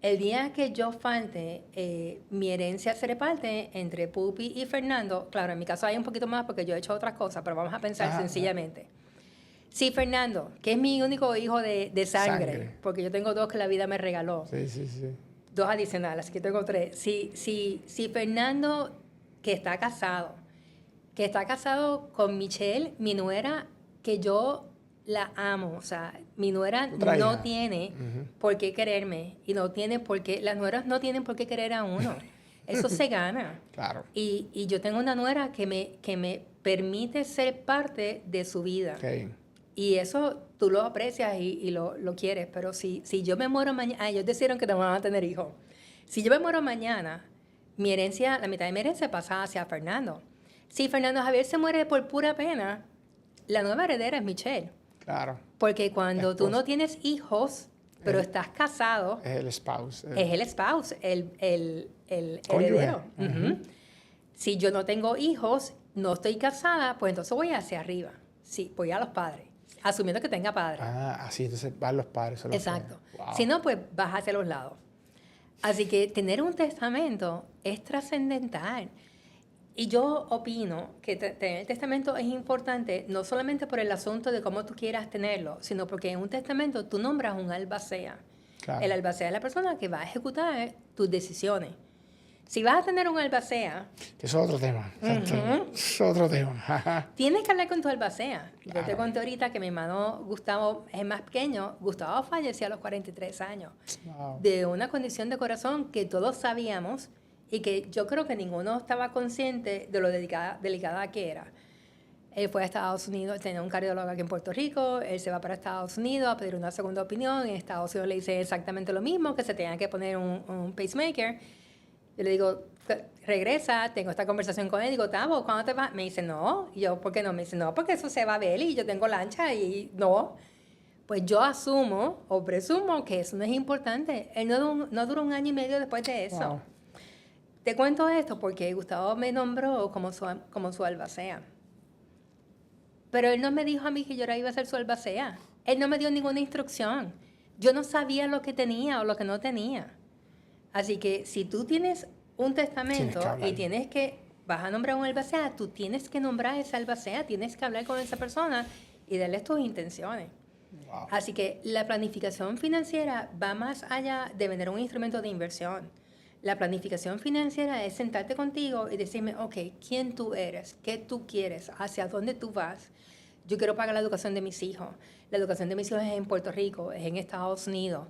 El día que yo falte, mi herencia se reparte entre Pupi y Fernando. Claro, en mi caso hay un poquito más porque yo he hecho otras cosas, pero vamos a pensar sencillamente. Sí, Fernando, que es mi único hijo de sangre, porque yo tengo 2 que la vida me regaló. Sí. 2 adicionales, así que tengo 3. Si Fernando, que está casado con Michelle, mi nuera, que yo la amo, o sea, mi nuera no tiene por qué quererme y no tiene por qué, las nueras no tienen por qué querer a uno. Eso se gana. Claro. Y yo tengo una nuera que me permite ser parte de su vida. Okay. Y eso tú lo aprecias y lo quieres, pero si yo me muero mañana, ellos decidieron que no van a tener hijos. Si yo me muero mañana, mi herencia, la mitad de mi herencia pasa hacia Fernando. Si Fernando Javier se muere por pura pena, la nueva heredera es Michelle. Claro. Porque cuando tú no tienes hijos, pero estás casado... Es el spouse. Es el spouse, el heredero. Si yo no tengo hijos, no estoy casada, pues entonces voy hacia arriba. Sí, voy a los padres, asumiendo que tenga padres. Así, entonces van los padres. Exacto. Wow. Si no, pues vas hacia los lados. Así que tener un testamento es trascendental. Y yo opino que tener el testamento es importante no solamente por el asunto de cómo tú quieras tenerlo, sino porque en un testamento tú nombras un albacea. Claro. El albacea es la persona que va a ejecutar tus decisiones. Si vas a tener un albacea... Que es otro tema. Es otro tema. Tienes que hablar con tu albacea. Claro. Yo te conté ahorita que mi hermano Gustavo es más pequeño. Gustavo falleció a los 43 años. Wow. De una condición de corazón que todos sabíamos y que yo creo que ninguno estaba consciente de lo delicada que era. Él fue a Estados Unidos, tenía un cardiólogo aquí en Puerto Rico, él se va para Estados Unidos a pedir una segunda opinión. En Estados Unidos le dice exactamente lo mismo, que se tenía que poner un pacemaker. Yo le digo, regresa, tengo esta conversación con él, digo, Tavo, ¿cuándo te vas? Me dice, no. Y yo, ¿por qué no? Me dice, no, porque eso se va a ver y yo tengo lancha y no. Pues yo asumo o presumo que eso no es importante. Él no duró 1 año y medio después de eso. Wow. Te cuento esto porque Gustavo me nombró como su albacea. Pero él no me dijo a mí que yo iba a ser su albacea. Él no me dio ninguna instrucción. Yo no sabía lo que tenía o lo que no tenía. Así que si tú tienes un testamento y vas a nombrar un albacea, tú tienes que nombrar esa albacea, tienes que hablar con esa persona y darle tus intenciones. Wow. Así que la planificación financiera va más allá de vender un instrumento de inversión. La planificación financiera es sentarte contigo y decirme, ok, ¿quién tú eres? ¿Qué tú quieres? ¿Hacia dónde tú vas? Yo quiero pagar la educación de mis hijos. La educación de mis hijos es en Puerto Rico, es en Estados Unidos.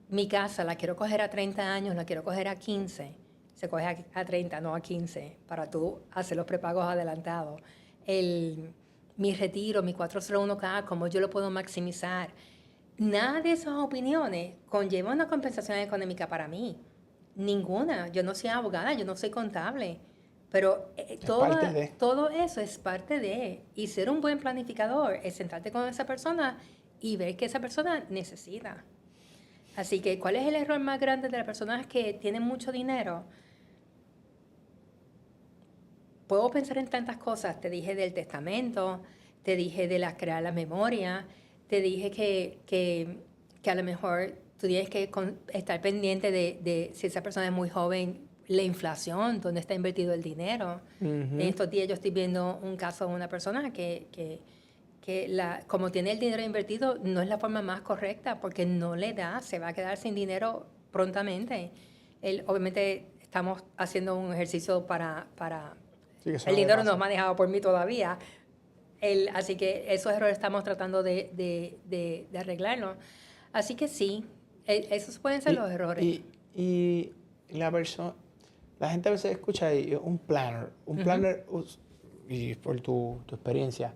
Mi casa la quiero coger a 30 años, la quiero coger a 15. Se coge a 30, no a 15, para tú hacer los prepagos adelantados. Mi retiro, mi 401k, cómo yo lo puedo maximizar. Nada de esas opiniones conlleva una compensación económica para mí. Ninguna. Yo no soy abogada, yo no soy contable. Pero todo eso es parte de. Y ser un buen planificador es sentarte con esa persona y ver qué esa persona necesita. Así que, ¿cuál es el error más grande de las personas que tienen mucho dinero? Puedo pensar en tantas cosas. Te dije del testamento, te dije de crear la memoria, te dije que a lo mejor tú tienes que estar pendiente de si esa persona es muy joven, la inflación, dónde está invertido el dinero. En estos días yo estoy viendo un caso de una persona que como tiene el dinero invertido, no es la forma más correcta porque no le da, se va a quedar sin dinero prontamente. Obviamente estamos haciendo un ejercicio para sí, el dinero no es manejado por mí todavía. Así que esos errores estamos tratando de arreglarlos. Así que sí, esos pueden ser los errores. Y la gente a veces escucha un planner. Un planner, y por tu experiencia,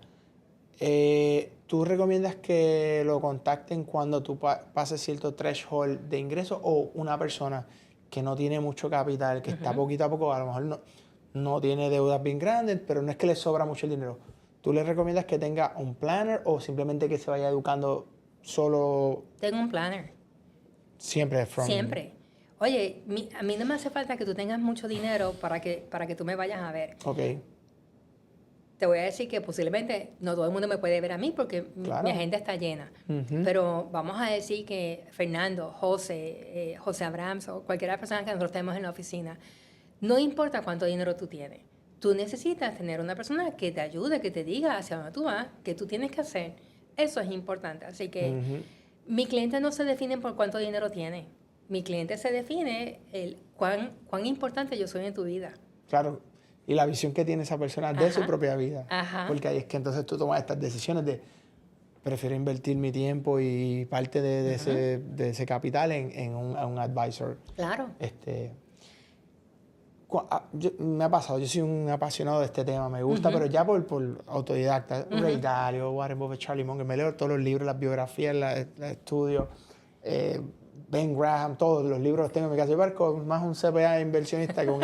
¿tú recomiendas que lo contacten cuando tú pases cierto threshold de ingreso o una persona que no tiene mucho capital, que está poquito a poco, a lo mejor no tiene deudas bien grandes, pero no es que le sobra mucho el dinero? ¿Tú le recomiendas que tenga un planner o simplemente que se vaya educando solo? Tengo un planner. Siempre. Siempre. Oye, a mí no me hace falta que tú tengas mucho dinero para que tú me vayas a ver. Ok. te voy a decir que posiblemente no todo el mundo me puede ver a mí porque Claro. mi agenda está llena. Pero vamos a decir que Fernando, José, José Abrams o cualquier persona que nosotros tenemos en la oficina, no importa cuánto dinero tú tienes, tú necesitas tener una persona que te ayude, que te diga hacia dónde tú vas, qué tú tienes que hacer. Eso es importante. Así que mi cliente no se define por cuánto dinero tiene. Mi cliente se define el cuán importante yo soy en tu vida. Claro. Y la visión que tiene esa persona de su propia vida. Ajá. Porque ahí es que entonces tú tomas estas decisiones de prefiero invertir mi tiempo y parte de ese capital en un advisor. Claro. Me ha pasado, yo soy un apasionado de este tema, me gusta, pero ya por autodidacta. Ray Dalio, Warren Buffett, Charlie Munger, me leo todos los libros, las biografías, los estudios. Ben Graham, todos los libros los tengo en mi casa. Yo parezco más un CPA inversionista que un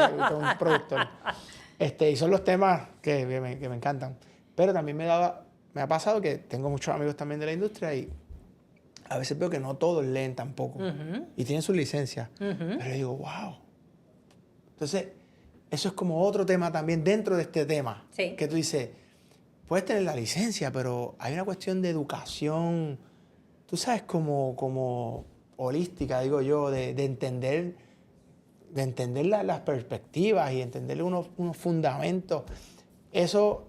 productor. Y son los temas que me encantan. Pero también me ha pasado que tengo muchos amigos también de la industria y a veces veo que no todos leen tampoco. Y tienen sus licencias. Pero yo digo, wow. Entonces, eso es como otro tema también dentro de este tema. Sí. Que tú dices, puedes tener la licencia, pero hay una cuestión de educación, tú sabes, como holística, digo yo, de entender las perspectivas y entender unos fundamentos. Eso,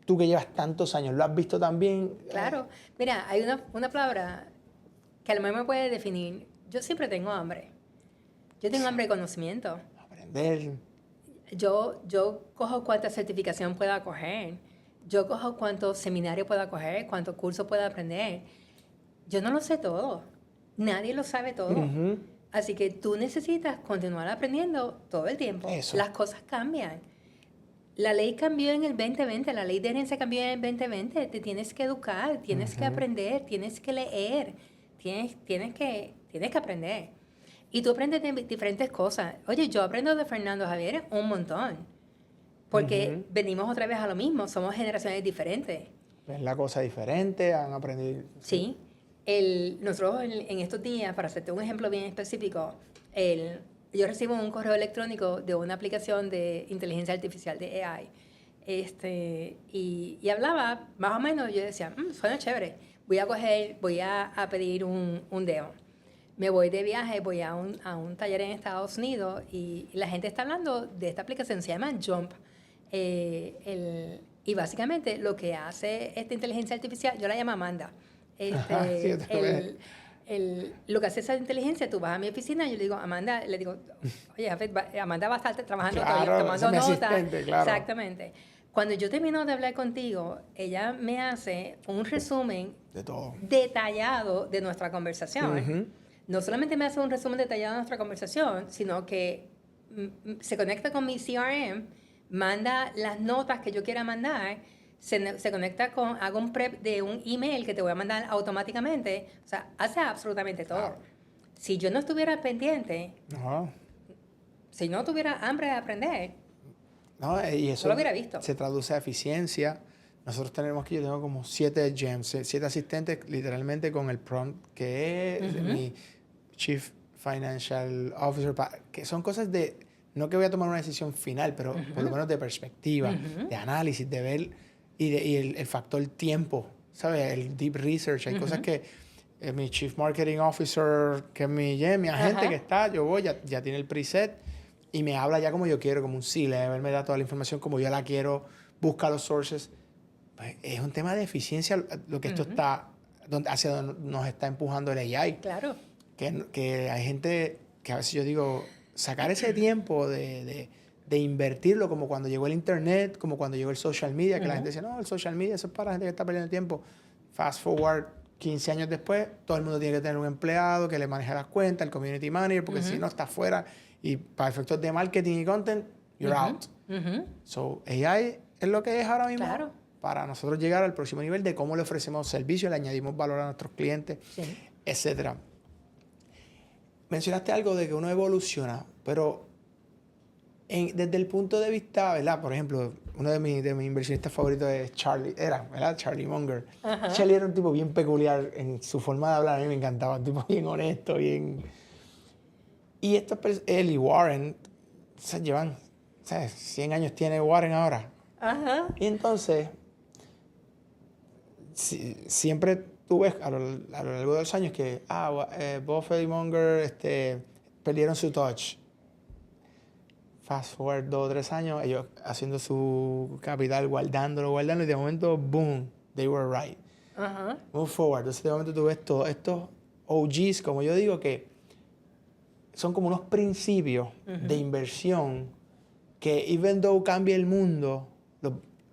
tú que llevas tantos años, ¿lo has visto también? Claro. Mira, hay una palabra que a lo mejor me puede definir. Yo siempre tengo hambre. Yo tengo hambre de conocimiento. Aprender. Yo cojo cuánta certificación pueda coger. Yo cojo cuántos seminarios pueda coger, cuántos cursos pueda aprender. Yo no lo sé todo. Nadie lo sabe todo. Así que tú necesitas continuar aprendiendo todo el tiempo. Eso. Las cosas cambian. La ley cambió en el 2020, la ley de herencia cambió en el 2020. Te tienes que educar, tienes que aprender, tienes que leer, tienes que aprender. Y tú aprendes de diferentes cosas. Oye, yo aprendo de Fernando Javier un montón. Porque venimos otra vez a lo mismo, somos generaciones diferentes. Ven la cosa diferente, han aprendido. Sí. Nosotros en estos días, para hacerte un ejemplo bien específico, yo recibo un correo electrónico de una aplicación de inteligencia artificial, de AI. Y hablaba, más o menos, yo decía, suena chévere, voy a pedir un demo. Me voy de viaje, voy a un taller en Estados Unidos y la gente está hablando de esta aplicación, se llama Jump. Y básicamente lo que hace esta inteligencia artificial, yo la llamo Amanda. Lo que hace esa inteligencia, tú vas a mi oficina y yo le digo, Amanda, oye, Amanda va a estar trabajando, claro, tomando notas. Claro. Exactamente. Cuando yo termino de hablar contigo, ella me hace un resumen de todo detallado de nuestra conversación. No solamente me hace un resumen detallado de nuestra conversación, sino que se conecta con mi CRM, manda las notas que yo quiera mandar, se conecta hago un prep de un email que te voy a mandar automáticamente. O sea, hace absolutamente todo. Claro. Si yo no estuviera pendiente, si no tuviera hambre de aprender, y eso no lo hubiera visto. Se traduce a eficiencia. Nosotros yo tengo como 7 gems, 7 asistentes literalmente con el prompt que es mi Chief Financial Officer, que son cosas no que voy a tomar una decisión final, pero por lo menos de perspectiva, de análisis, de ver y el factor tiempo, ¿sabes? El deep research. Hay cosas que mi Chief Marketing Officer, que es mi agente que está, yo voy, ya tiene el preset y me habla ya como yo quiero, como un C-level, me da toda la información como yo la quiero, busca los sources. Pues es un tema de eficiencia lo que esto está, hacia donde nos está empujando el AI. Claro. Que hay gente que a veces yo digo, sacar ese tiempo de invertirlo, como cuando llegó el internet, como cuando llegó el social media, que la gente decía, no, el social media eso es para la gente que está perdiendo el tiempo. Fast forward 15 años después, todo el mundo tiene que tener un empleado que le maneje las cuentas, el community manager, porque si no está fuera. Y para efectos de marketing y content, you're out. So, AI es lo que es ahora mismo. Claro. Para nosotros llegar al próximo nivel de cómo le ofrecemos servicios, le añadimos valor a nuestros clientes, etcétera. Mencionaste algo de que uno evoluciona, pero desde el punto de vista, ¿verdad? Por ejemplo, uno de mis inversionistas favoritos es Charlie Munger. Charlie era un tipo bien peculiar en su forma de hablar, a mí me encantaba, un tipo bien honesto, bien... Y él y Warren, llevan, ¿sabes? 100 años tiene Warren ahora. Ajá. Y entonces, siempre tú ves a lo largo de los años que, Buffett y Munger perdieron su touch. Fast forward 2 o 3 años, ellos haciendo su capital, guardándolo, y de momento, boom, they were right. Ajá. Move forward. Entonces, de momento tú ves todos estos OGs, como yo digo, que son como unos principios de inversión que, even though cambie el mundo,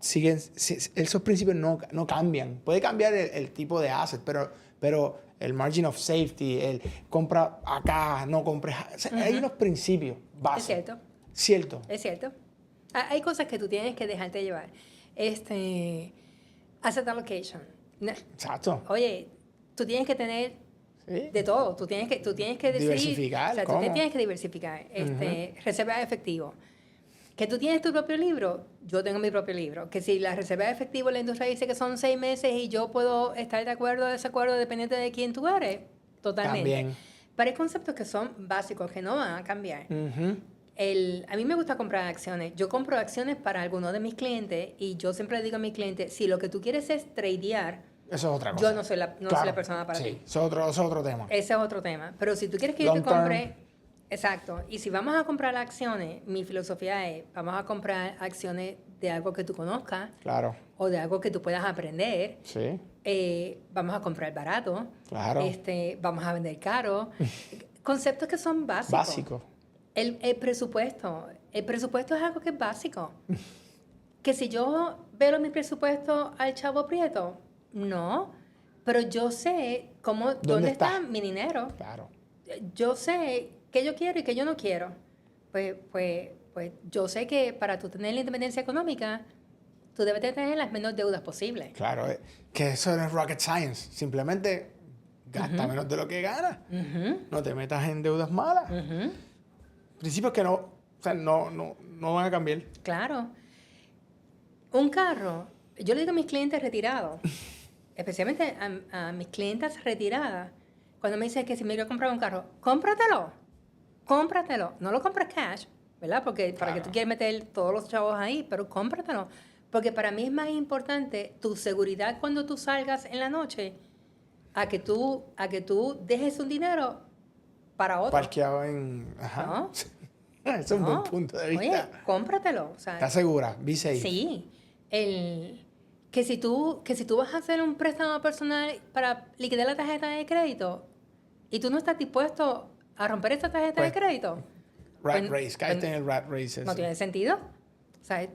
esos principios no cambian. Puede cambiar el tipo de asset, pero el margin of safety, el compra acá, no compres. O sea, hay unos principios básicos. Es cierto. Cierto. Es cierto. Hay cosas que tú tienes que dejarte llevar. Asset allocation. Exacto. Oye, tú tienes que tener Sí. de todo. Tú tienes que decidir. Diversificar, O sea, tú ¿cómo? tienes que diversificar. Reserva de efectivo. Que tú tienes tu propio libro, yo tengo mi propio libro. Que si la reserva de efectivo, la industria dice que son 6 meses y yo puedo estar de acuerdo o desacuerdo dependiente de quién tú eres, totalmente. También. Pero hay conceptos que son básicos, que no van a cambiar. Ujú. A mí me gusta comprar acciones. Yo compro acciones para algunos de mis clientes y yo siempre le digo a mis clientes, si lo que tú quieres es tradear, Eso es otra cosa. yo no soy la persona para ti. Sí, eso es otro tema. Ese es otro tema. Pero si tú quieres que yo te Long term. compre, exacto. Y si vamos a comprar acciones, mi filosofía es, vamos a comprar acciones de algo que tú conozcas Claro. o de algo que tú puedas aprender. Sí. Vamos a comprar barato. Claro. Vamos a vender caro. Conceptos que son básicos. Básico. El presupuesto. El presupuesto es algo que es básico. Que si yo veo mi presupuesto al Chavo Prieto, no. Pero yo sé dónde está mi dinero. Claro. Yo sé qué yo quiero y qué yo no quiero. Pues yo sé que para tú tener la independencia económica, tú debes de tener las menos deudas posibles. Claro. Que eso no es rocket science. Simplemente gasta menos de lo que ganas. No te metas en deudas malas. Principios que no van a cambiar. Claro. Un carro, yo le digo a mis clientes retirados, especialmente a mis clientas retiradas, cuando me dicen que si me quiero comprar un carro, cómpratelo. No lo compres cash, ¿verdad? Porque para que tú quieras meter todos los chavos ahí, pero cómpratelo. Porque para mí es más importante tu seguridad cuando tú salgas en la noche a que tú dejes un dinero para otro. Parqueado en... Ajá. ¿No? Eso es un buen punto de vista. Oye, cómpratelo. O sea, ¿Estás segura? Be safe. sí. Que si tú vas a hacer un préstamo personal para liquidar la tarjeta de crédito y tú no estás dispuesto a romper esa tarjeta de crédito, Rat race. Caíste en el rat race. no tiene sentido. O sea,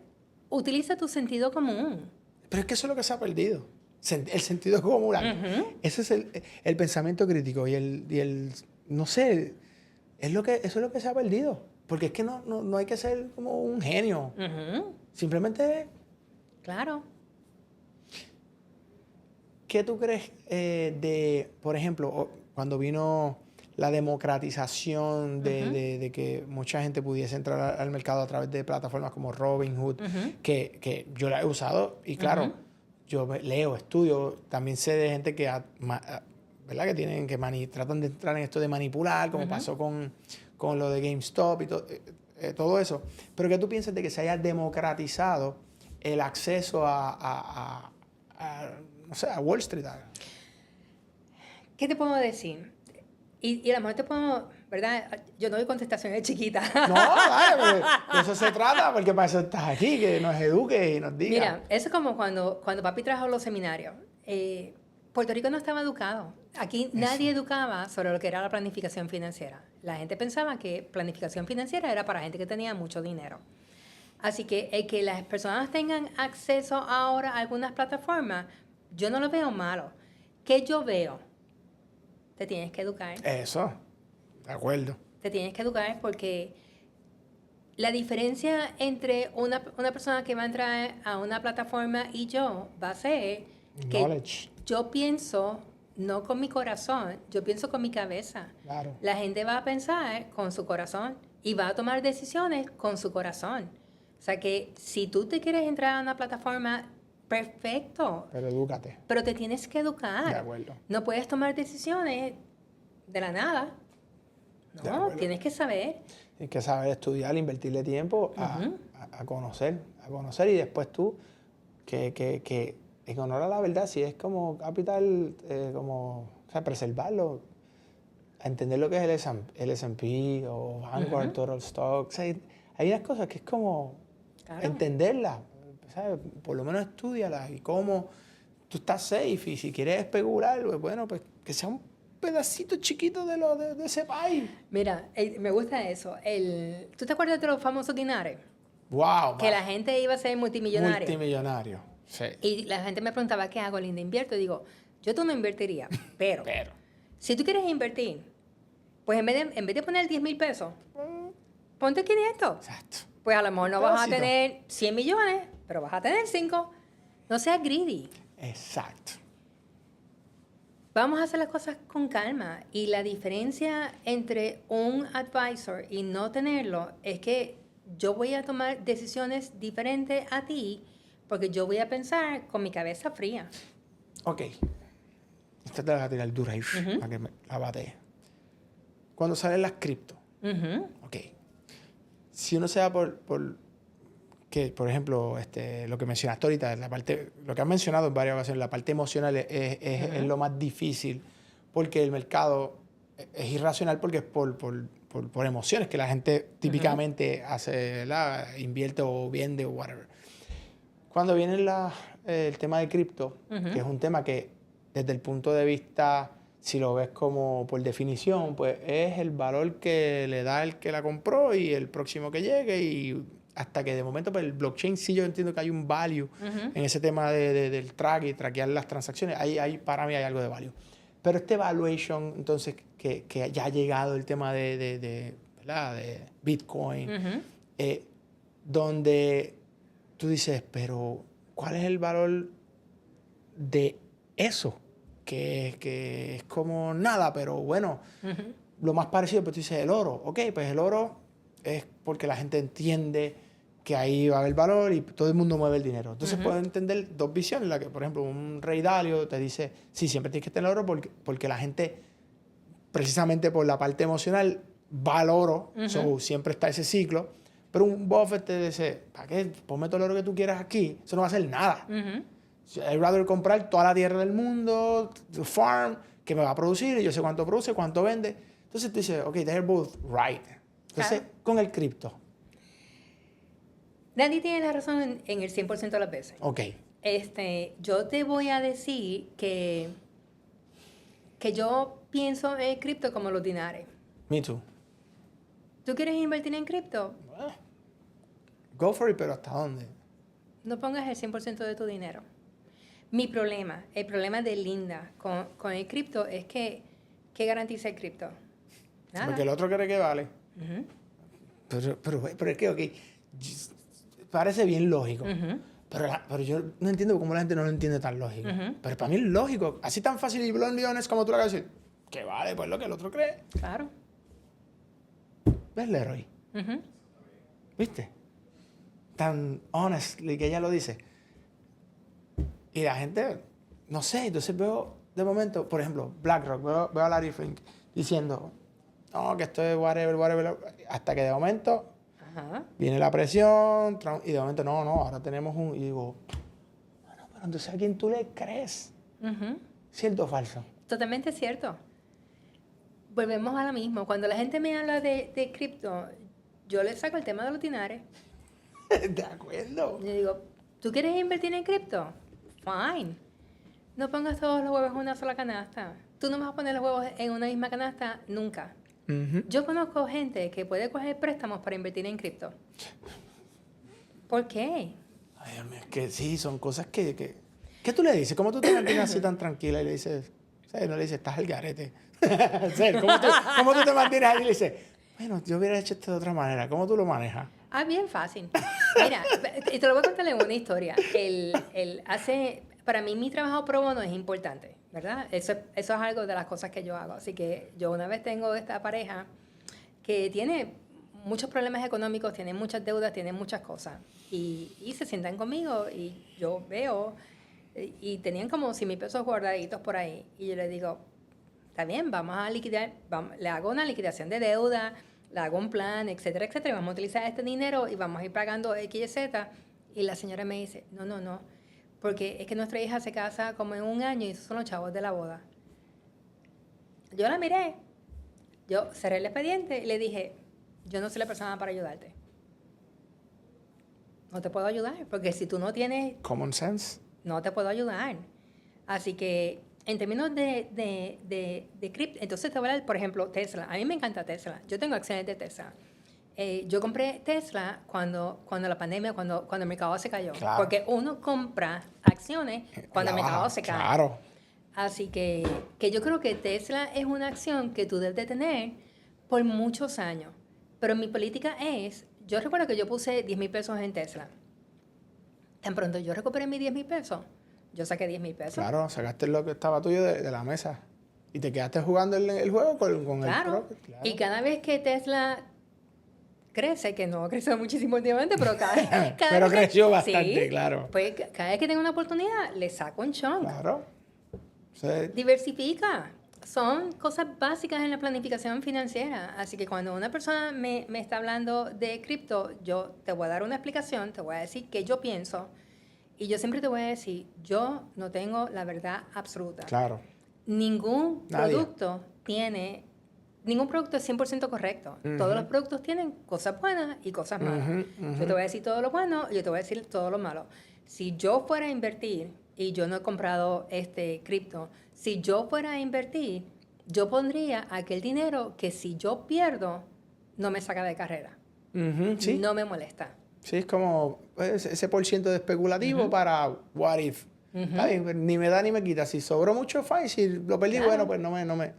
utiliza tu sentido común. Pero es que eso es lo que se ha perdido. El sentido común. Ese es el pensamiento crítico y el no sé, eso es lo que se ha perdido. Porque es que no hay que ser como un genio. Simplemente... Claro. ¿Qué tú crees por ejemplo, cuando vino la democratización de que mucha gente pudiese entrar al mercado a través de plataformas como Robinhood, que yo la he usado y claro, yo leo, estudio, también sé de gente que, ¿verdad? Que tienen tratan de entrar en esto de manipular, como pasó con lo de GameStop y todo eso. Pero ¿qué tú piensas de que se haya democratizado el acceso a Wall Street? ¿Qué te puedo decir? Y a lo mejor te puedo, ¿verdad? Yo no doy contestaciones chiquitas. No, dale, de eso se trata, porque para eso estás aquí, que nos eduque y nos diga. Mira, eso es como cuando papi trajo los seminarios. Puerto Rico no estaba educado. Aquí nadie educaba sobre lo que era la planificación financiera. La gente pensaba que planificación financiera era para gente que tenía mucho dinero. Así que el que las personas tengan acceso ahora a algunas plataformas, yo no lo veo malo. ¿Qué yo veo? Te tienes que educar. Eso, de acuerdo. Te tienes que educar porque la diferencia entre una persona que va a entrar a una plataforma y yo va a ser que yo pienso no con mi corazón, yo pienso con mi cabeza. Claro. La gente va a pensar con su corazón y va a tomar decisiones con su corazón. O sea que si tú te quieres entrar a una plataforma, perfecto. Pero edúcate. Pero te tienes que educar. De acuerdo. No puedes tomar decisiones de la nada. No, tienes que saber. Tienes que saber estudiar, invertirle tiempo a conocer y después tú, que en honor a la verdad, si es como capital, o sea, preservarlo, a entender lo que es el S&P o Vanguard, Total Stock, o sea, hay unas cosas que es como entenderlas, ¿sabes? Por lo menos estudialas y cómo tú estás safe y si quieres especular, pues bueno, pues que sea un pedacito chiquito de ese país. Mira, me gusta eso. ¿Tú te acuerdas de los famosos dinares? Wow, Que la gente iba a ser multimillonaria. Multimillonario, sí. Y la gente me preguntaba, ¿qué hago, Linda? ¿Invierto? Y digo, tú no invertiría, pero si tú quieres invertir, pues en vez de poner 10 mil pesos, ponte 500. Exacto. Pues a lo mejor no vas a tener 100 millones, pero vas a tener 5. No seas greedy. Exacto. Vamos a hacer las cosas con calma. Y la diferencia entre un advisor y no tenerlo es que yo voy a tomar decisiones diferentes a ti porque yo voy a pensar con mi cabeza fría. Ok. Esta te la voy a tirar dura ahí, para que me la batee. Cuando salen las cripto, ok. Si uno se va por ejemplo, lo que mencionaste ahorita, lo que has mencionado en varias ocasiones, la parte emocional es lo más difícil, porque el mercado es irracional, porque es por emociones que la gente típicamente hace, invierte o vende o whatever. Cuando viene el tema de cripto, que es un tema que desde el punto de vista, si lo ves como por definición, pues es el valor que le da el que la compró y el próximo que llegue, y hasta que de momento, pues el blockchain sí yo entiendo que hay un value en ese tema del traquear las transacciones. Para mí hay algo de value. Pero este valuation, entonces, que ya ha llegado el tema de Bitcoin, donde tú dices, pero ¿cuál es el valor de eso? Que es como nada, pero bueno, lo más parecido, pues tú dices el oro. Ok, pues el oro es porque la gente entiende que ahí va a haber valor y todo el mundo mueve el dinero. Entonces puedo entender dos visiones, la que, por ejemplo, un Rey Dalio te dice, sí, siempre tienes que tener oro porque la gente, precisamente por la parte emocional, va al oro, siempre está ese ciclo, pero un Buffett te dice, ¿para qué? Ponme todo el oro que tú quieras aquí, eso no va a hacer nada. I'd rather comprar toda la tierra del mundo, the farm, que me va a producir, y yo sé cuánto produce, cuánto vende. Entonces tú dices, ok, they're both right. Entonces, con el cripto. Nadie tiene la razón en el 100% de las veces. Ok. Yo te voy a decir que yo pienso en cripto como los dinares. Me too. ¿Tú quieres invertir en cripto? Go for it, pero ¿hasta dónde? No pongas el 100% de tu dinero. El problema de Linda con el cripto es que, ¿qué garantiza el cripto? Nada. Porque el otro cree que vale. Pero es que, ok, parece bien lógico. Pero yo no entiendo cómo la gente no lo entiende tan lógico. Pero para mí es lógico. Así tan fácil y blunt honest como tú lo acabas de decir. Que vale, pues lo que el otro cree. Claro. ¿Ves, Leroy? ¿Viste? Tan honestly que ella lo dice. Y la gente, no sé, entonces veo de momento, por ejemplo, BlackRock, veo a Larry Fink diciendo, no, que esto es whatever, hasta que de momento viene la presión, y de momento, no, ahora tenemos y digo, bueno, pero entonces ¿a quién tú le crees? ¿Cierto o falso? Totalmente cierto. Volvemos a lo mismo. Cuando la gente me habla de cripto, yo le saco el tema de los dinares. De acuerdo. Yo digo, ¿tú quieres invertir en cripto? Fine. No pongas todos los huevos en una sola canasta. Tú no vas a poner los huevos en una misma canasta nunca. Yo conozco gente que puede coger préstamos para invertir en cripto. ¿Por qué? Ay, Dios mío, es que sí, son cosas que... ¿Qué tú le dices? ¿Cómo tú te mantienes así tan tranquila y le dices... ¿sabes? No le dices, estás al garete. ¿Cómo tú te mantienes ahí y le dices, bueno, yo hubiera hecho esto de otra manera? ¿Cómo tú lo manejas? Bien fácil. Mira, y te lo voy a contar en una historia. Para mí mi trabajo pro bono es importante, ¿verdad? Eso es algo de las cosas que yo hago. Así que yo una vez tengo esta pareja que tiene muchos problemas económicos, tiene muchas deudas, tiene muchas cosas. Y se sientan conmigo y yo veo, y tenían como 100,000 pesos guardaditos por ahí. Y yo le digo, está bien, vamos a liquidar, le hago una liquidación de deuda, le hago un plan, etcétera, etcétera, y vamos a utilizar este dinero y vamos a ir pagando X y Z. Y la señora me dice, no, porque es que nuestra hija se casa como en un año y esos son los chavos de la boda. Yo la miré, yo cerré el expediente y le dije, yo no soy la persona para ayudarte. No te puedo ayudar, porque si tú no tienes... Common sense. No te puedo ayudar. Así que, en términos de cripto, entonces te voy a hablar, por ejemplo, Tesla. A mí me encanta Tesla. Yo tengo acciones de Tesla. Yo compré Tesla cuando la pandemia, cuando el mercado se cayó. Claro. Porque uno compra acciones cuando el mercado se cae. Claro. Así que yo creo que Tesla es una acción que tú debes de tener por muchos años. Pero mi política es, yo recuerdo que yo puse 10,000 pesos en Tesla. Tan pronto yo recuperé mis 10,000 pesos, yo saqué 10,000 pesos. Claro, sacaste lo que estaba tuyo de la mesa. Y te quedaste jugando el juego con Claro. el profit. Claro. Y cada vez que Tesla crece, que no ha crecido muchísimo últimamente, pero cada Pero vez creció bastante, claro. Pues cada vez que tengo una oportunidad, le saco un chunk. Claro. O sea, Diversifica. Son cosas básicas en la planificación financiera. Así que cuando una persona me está hablando de cripto, yo te voy a dar una explicación, te voy a decir qué yo pienso. Y yo siempre te voy a decir, yo no tengo la verdad absoluta. claro. Ningún Nadie. producto es 100% correcto. Todos los productos tienen cosas buenas y cosas malas. Yo te voy a decir todo lo bueno y yo te voy a decir todo lo malo. Si yo fuera a invertir, y yo no he comprado cripto, si yo fuera a invertir, yo pondría aquel dinero que si yo pierdo, no me saca de carrera. Sí. No me molesta. Sí, es como pues, ese % de especulativo para what if. Está bien, pero ni me da ni me quita. Si sobró mucho, fine. Si lo perdí, Claro. bueno, pues no me...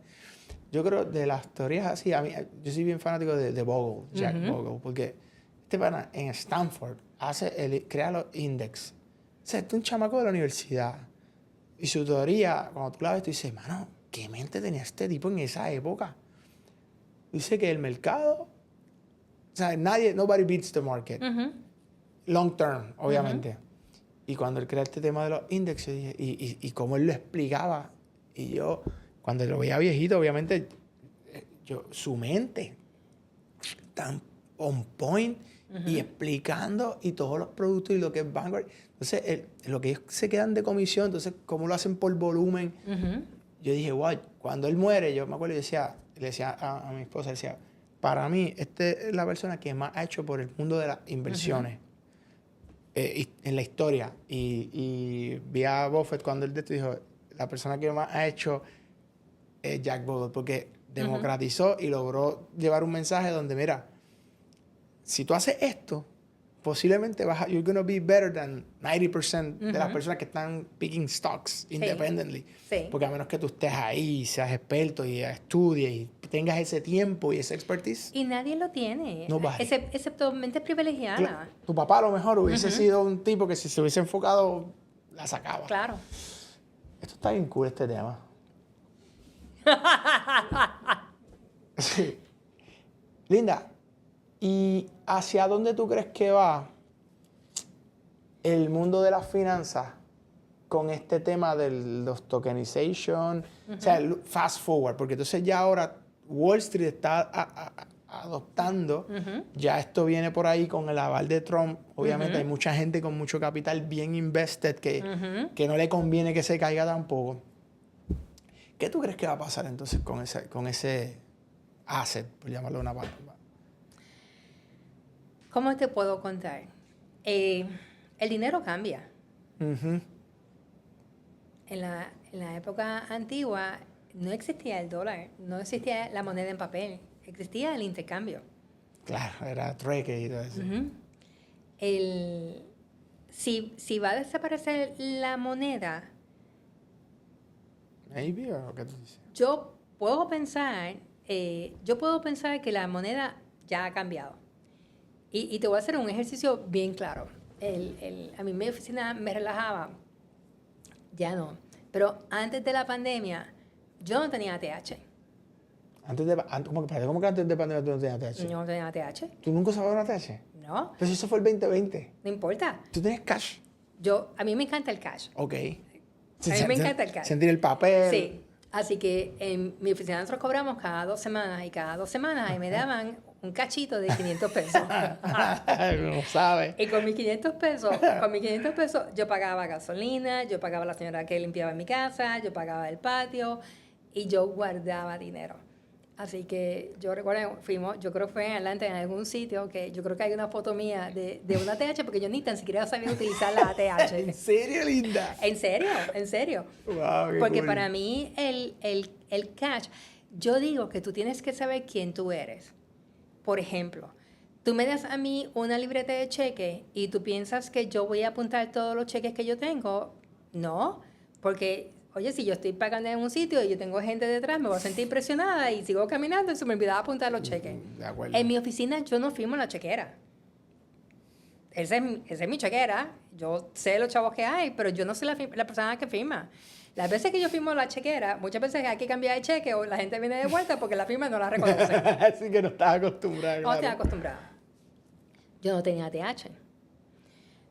Yo creo de las teorías así, a mí, yo soy bien fanático de Bogle, Jack Bogle, porque este pana en Stanford crea los index. O sea, este es un chamaco de la universidad. Y su teoría, cuando tú la ves, tú dices, mano, ¿qué mente tenía este tipo en esa época? Dice que el mercado, o sea, nobody beats the market. Long term, obviamente. Y cuando él crea este tema de los índices, y cómo él lo explicaba, y yo, cuando lo veía viejito, obviamente, su mente tan on point y explicando y todos los productos y lo que es Vanguard. Entonces, lo que ellos se quedan de comisión, entonces, cómo lo hacen por volumen. Yo dije, wow, cuando él muere, yo me acuerdo y le decía a mi esposa, decía, para mí, esta es la persona que más ha hecho por el mundo de las inversiones en la historia. Y vi a Buffett cuando él dijo, la persona que más ha hecho es Jack Bogle, porque democratizó y logró llevar un mensaje donde, mira, si tú haces esto, posiblemente you're going to be better than 90% de las personas que están picking stocks independently. Sí. Porque a menos que tú estés ahí, seas experto y estudies y tengas ese tiempo y esa expertise. Y nadie lo tiene, Nobody. excepto mentes privilegiadas. Tu papá a lo mejor hubiese sido un tipo que si se hubiese enfocado, la sacaba. Claro. Esto está bien cool, este tema. Sí. Linda, ¿y hacia dónde tú crees que va el mundo de las finanzas con este tema de los tokenization? O sea, el fast forward, porque entonces ya ahora Wall Street está adoptando, ya esto viene por ahí con el aval de Trump. Obviamente hay mucha gente con mucho capital bien invested que no le conviene que se caiga tampoco. ¿Qué tú crees que va a pasar entonces con ese asset, por llamarlo de una palabra? ¿Cómo te puedo contar? El dinero cambia. En la época antigua no existía el dólar, no existía la moneda en papel, existía el intercambio. Claro, era trueque y todo eso. Si va a desaparecer la moneda, Maybe, ¿o qué tú dices? yo puedo pensar que la moneda ya ha cambiado. Y te voy a hacer un ejercicio bien claro. A mí mi oficina me relajaba, ya no. Pero antes de la pandemia, yo no tenía ATH. ¿Cómo que antes de pandemia tú no tenías ATH? Yo no tenía ATH. ¿Tú nunca usabas un ATH? No, Pero si eso fue el 2020. no importa. ¿Tú tienes cash? A mí me encanta el cash. Ok. A mí me encanta el cash. Sentir el papel. Sí. Así que en mi oficina nosotros cobramos cada 2 semanas y cada 2 semanas ahí me daban un cachito de 500 pesos. No sabe. Y con mis 500 pesos yo pagaba gasolina, yo pagaba a la señora que limpiaba mi casa, yo pagaba el patio y yo guardaba dinero. Así que yo recuerdo, yo creo que fue en Atlanta, en algún sitio, que yo creo que hay una foto mía de una ATH, porque yo ni tan siquiera sabía utilizar la ATH. ¿En serio, Linda? En serio. Wow, qué Porque cool. para mí el cash, yo digo que tú tienes que saber quién tú eres. Por ejemplo, tú me das a mí una libreta de cheque y tú piensas que yo voy a apuntar todos los cheques que yo tengo. No, porque, oye, si yo estoy pagando en un sitio y yo tengo gente detrás, me voy a sentir presionada y sigo caminando y se me olvidaba apuntar los cheques. De acuerdo. En mi oficina yo no firmo la chequera. Esa es mi chequera. Yo sé los chavos que hay, pero yo no soy la persona que firma. Las veces que yo firmo la chequera, muchas veces hay que cambiar de cheque o la gente viene de vuelta porque la firma no la reconoce. Así que no estás acostumbrada. No estoy acostumbrada. Yo no tenía ATH.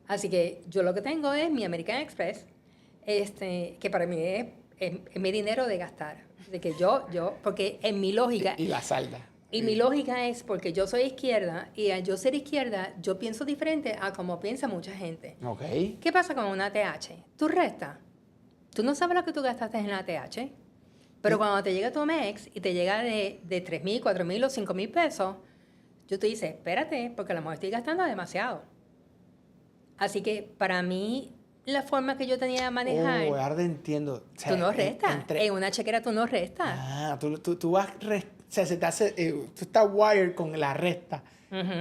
Así que yo lo que tengo es mi American Express, que para mí es mi dinero de gastar. Así que porque en mi lógica... Y la salda. Y mi lógica es porque yo soy izquierda y al yo ser izquierda, yo pienso diferente a como piensa mucha gente. Ok. ¿Qué pasa con una ATH? Tú restas. Tú no sabes lo que tú gastaste en la ATH, pero cuando te llega tu Amex y te llega de 3,000, 4,000 o 5,000 pesos, yo te dice, espérate, porque a lo mejor estoy gastando demasiado. Así que para mí, la forma que yo tenía de manejar... ahora entiendo. O sea, tú no restas. En una chequera tú no restas. Ah, tú vas... O sea, se te hace... tú estás wired con la resta.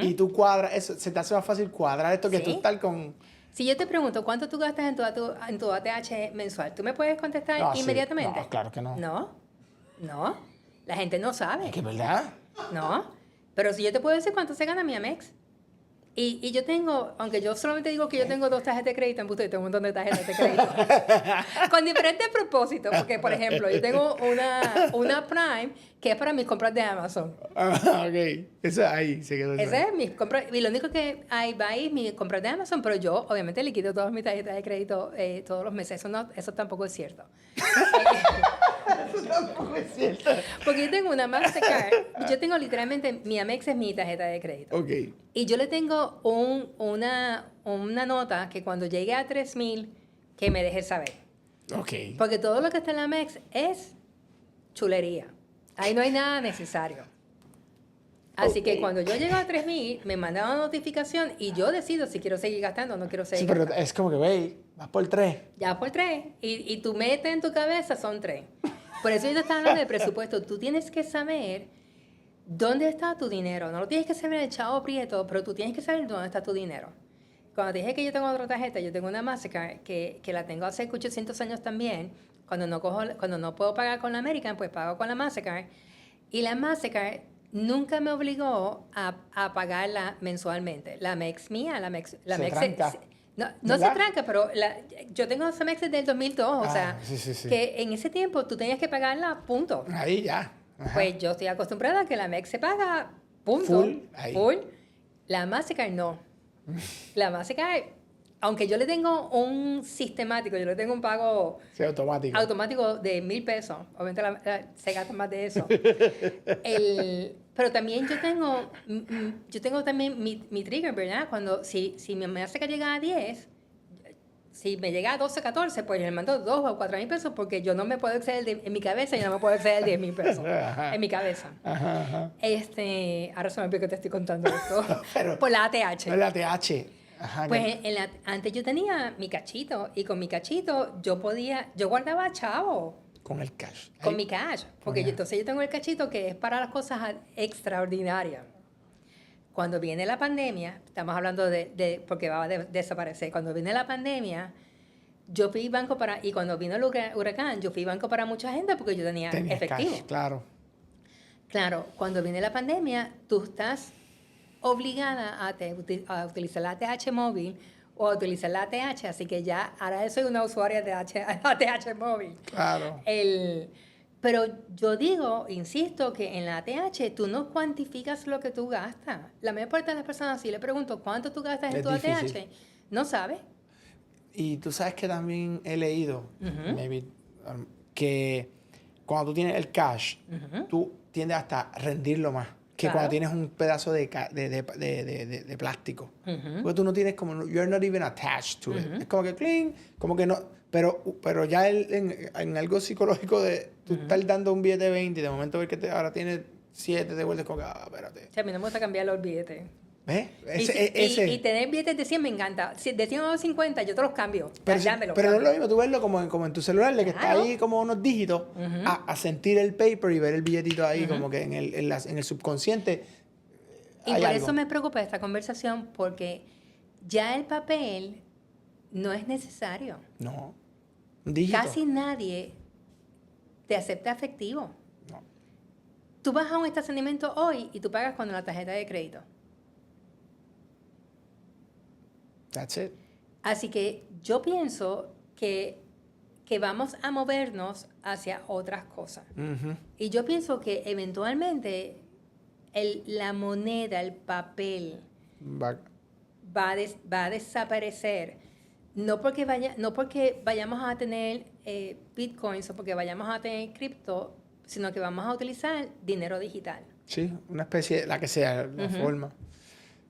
Y tú cuadras... Eso, se te hace más fácil cuadrar esto que ¿Sí? tú estar con... Si yo te pregunto, ¿cuánto tú gastas en tu ATH mensual? ¿Tú me puedes contestar No, sí. inmediatamente? No, claro que no. No. La gente no sabe. Es que es verdad. No. Pero si yo te puedo decir cuánto se gana mi Amex. Y yo tengo, aunque yo solamente digo que yo tengo 2 tarjetas de crédito, en tengo un montón de tarjetas de crédito. Con diferentes propósitos. Porque, por ejemplo, yo tengo una Prime que es para mis compras de Amazon. Ah, ok. Eso ahí se quedó. Ese es mis compras. Y lo único que hay va ahí mis compras de Amazon, pero yo obviamente liquido todas mis tarjetas de crédito todos los meses. Eso tampoco es cierto. Eso tampoco es cierto. Porque yo tengo una Mastercard. Yo tengo literalmente, mi Amex es mi tarjeta de crédito. Ok. Y yo le tengo una nota que cuando llegue a 3,000, que me deje saber. Ok. Porque todo lo que está en la Amex es chulería. Ahí no hay nada necesario. Así que cuando yo llego a 3,000, me mandan una notificación y yo decido si quiero seguir gastando o no quiero seguir Sí, pero gastando. es como que, ve, vas por 3. Ya por 3. Y tu meta en tu cabeza son 3. Por eso yo te estaba hablando de presupuesto. Tú tienes que saber dónde está tu dinero. No lo tienes que saber el chavo prieto, pero tú tienes que saber dónde está tu dinero. Cuando te dije que yo tengo otra tarjeta, yo tengo una Mastercard que la tengo hace 800 años también. Cuando no puedo pagar con la American, pues pago con la Mastercard. Y la Mastercard nunca me obligó a pagarla mensualmente. La Amex mía, la Amex tranca. no se tranca, pero yo tengo esa Amex desde el 2002, o sea, sí. que en ese tiempo tú tenías que pagarla, punto. Ahí ya. Ajá. Pues yo estoy acostumbrada a que la Amex se paga, punto. Full, ahí. Full. La Mastercard no. La Mastercard, aunque yo le tengo un sistemático, yo le tengo un pago Sí, automático. automático de 1,000 pesos. Obviamente se gasta más de eso. Pero también yo tengo también mi trigger, ¿verdad? Cuando si mi Mastercard llega a 10, si me llega a 12, 14, pues le mando 2 o 4,000 pesos porque yo no me puedo exceder en mi cabeza, yo no me puedo exceder 10,000 pesos Ajá. en mi cabeza. Ajá. Ahora se me olvidó que te estoy contando esto. Pero- Por la ATH. El ATH. Ajá. Pues antes yo tenía mi cachito y con mi cachito yo guardaba chavo Con el cash. con Ahí. mi cash, porque entonces yo tengo el cachito que es para las cosas extraordinarias. Cuando viene la pandemia, estamos hablando porque va a desaparecer, cuando viene la pandemia, yo fui banco y cuando vino el huracán, yo fui banco para mucha gente porque yo tenía Tenías efectivo. cash, claro. Claro, cuando viene la pandemia, tú estás obligada a utilizar la ATH móvil o a utilizar la ATH, así que ya ahora soy una usuaria de ATH móvil. Claro. Pero yo insisto, que en la ATH tú no cuantificas lo que tú gastas. La mayor parte de las personas, si le pregunto cuánto tú gastas en Es tu difícil. ATH, no sabe. Y tú sabes que también he leído, maybe, que cuando tú tienes el cash, tú tiendes hasta a rendirlo más que Claro. cuando tienes un pedazo de plástico. Porque tú no tienes como, you're not even attached to it. Es como que clean, como que no, pero ya en algo psicológico de tú estar dando un billete de 20 y de momento ver que ahora tienes 7 de vuelta, es como que, espérate. O sea, a mí no me gusta cambiar los billetes. ¿Ves? Y tener billetes de 100 me encanta. Si de 100 a 50 yo te los cambio. Pero, Dámelo, pero no es cambio. lo mismo tú verlo como en tu celular, de que está Claro. ahí como unos dígitos, a sentir el paper y ver el billetito ahí, como que en el subconsciente. Y hay por algo. eso me preocupa esta conversación, porque ya el papel no es necesario. No. Un dígito. Casi nadie te acepta efectivo. No. Tú vas a un estacionamiento hoy y tú pagas con la tarjeta de crédito. That's it. Así que yo pienso que vamos a movernos hacia otras cosas. Ujú. Y yo pienso que eventualmente la moneda, el papel, Va- va a desaparecer. No porque vayamos a tener bitcoins o porque vayamos a tener cripto, sino que vamos a utilizar dinero digital. Sí, una especie, la que sea, la forma.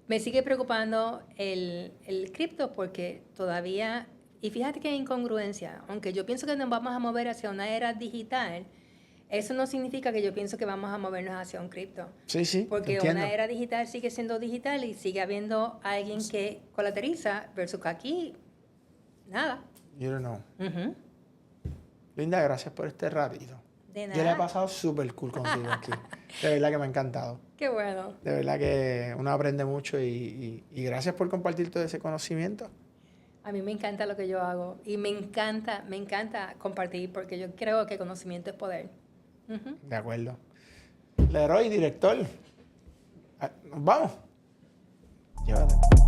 Me sigue preocupando el cripto porque todavía, y fíjate que hay incongruencia, aunque yo pienso que nos vamos a mover hacia una era digital, eso no significa que yo pienso que vamos a movernos hacia un cripto. Sí, sí, te Porque entiendo. una era digital sigue siendo digital y sigue habiendo alguien que colateriza versus que aquí, nada. You don't know. Ujú. Linda, gracias por este ratito. De Yo le he nada. pasado súper cool contigo aquí. De verdad que me ha encantado. Qué bueno. De verdad que uno aprende mucho y gracias por compartir todo ese conocimiento. A mí me encanta lo que yo hago y me encanta compartir porque yo creo que conocimiento es poder. Ujú. De acuerdo. Leroy, director. Nos vamos. Llévate.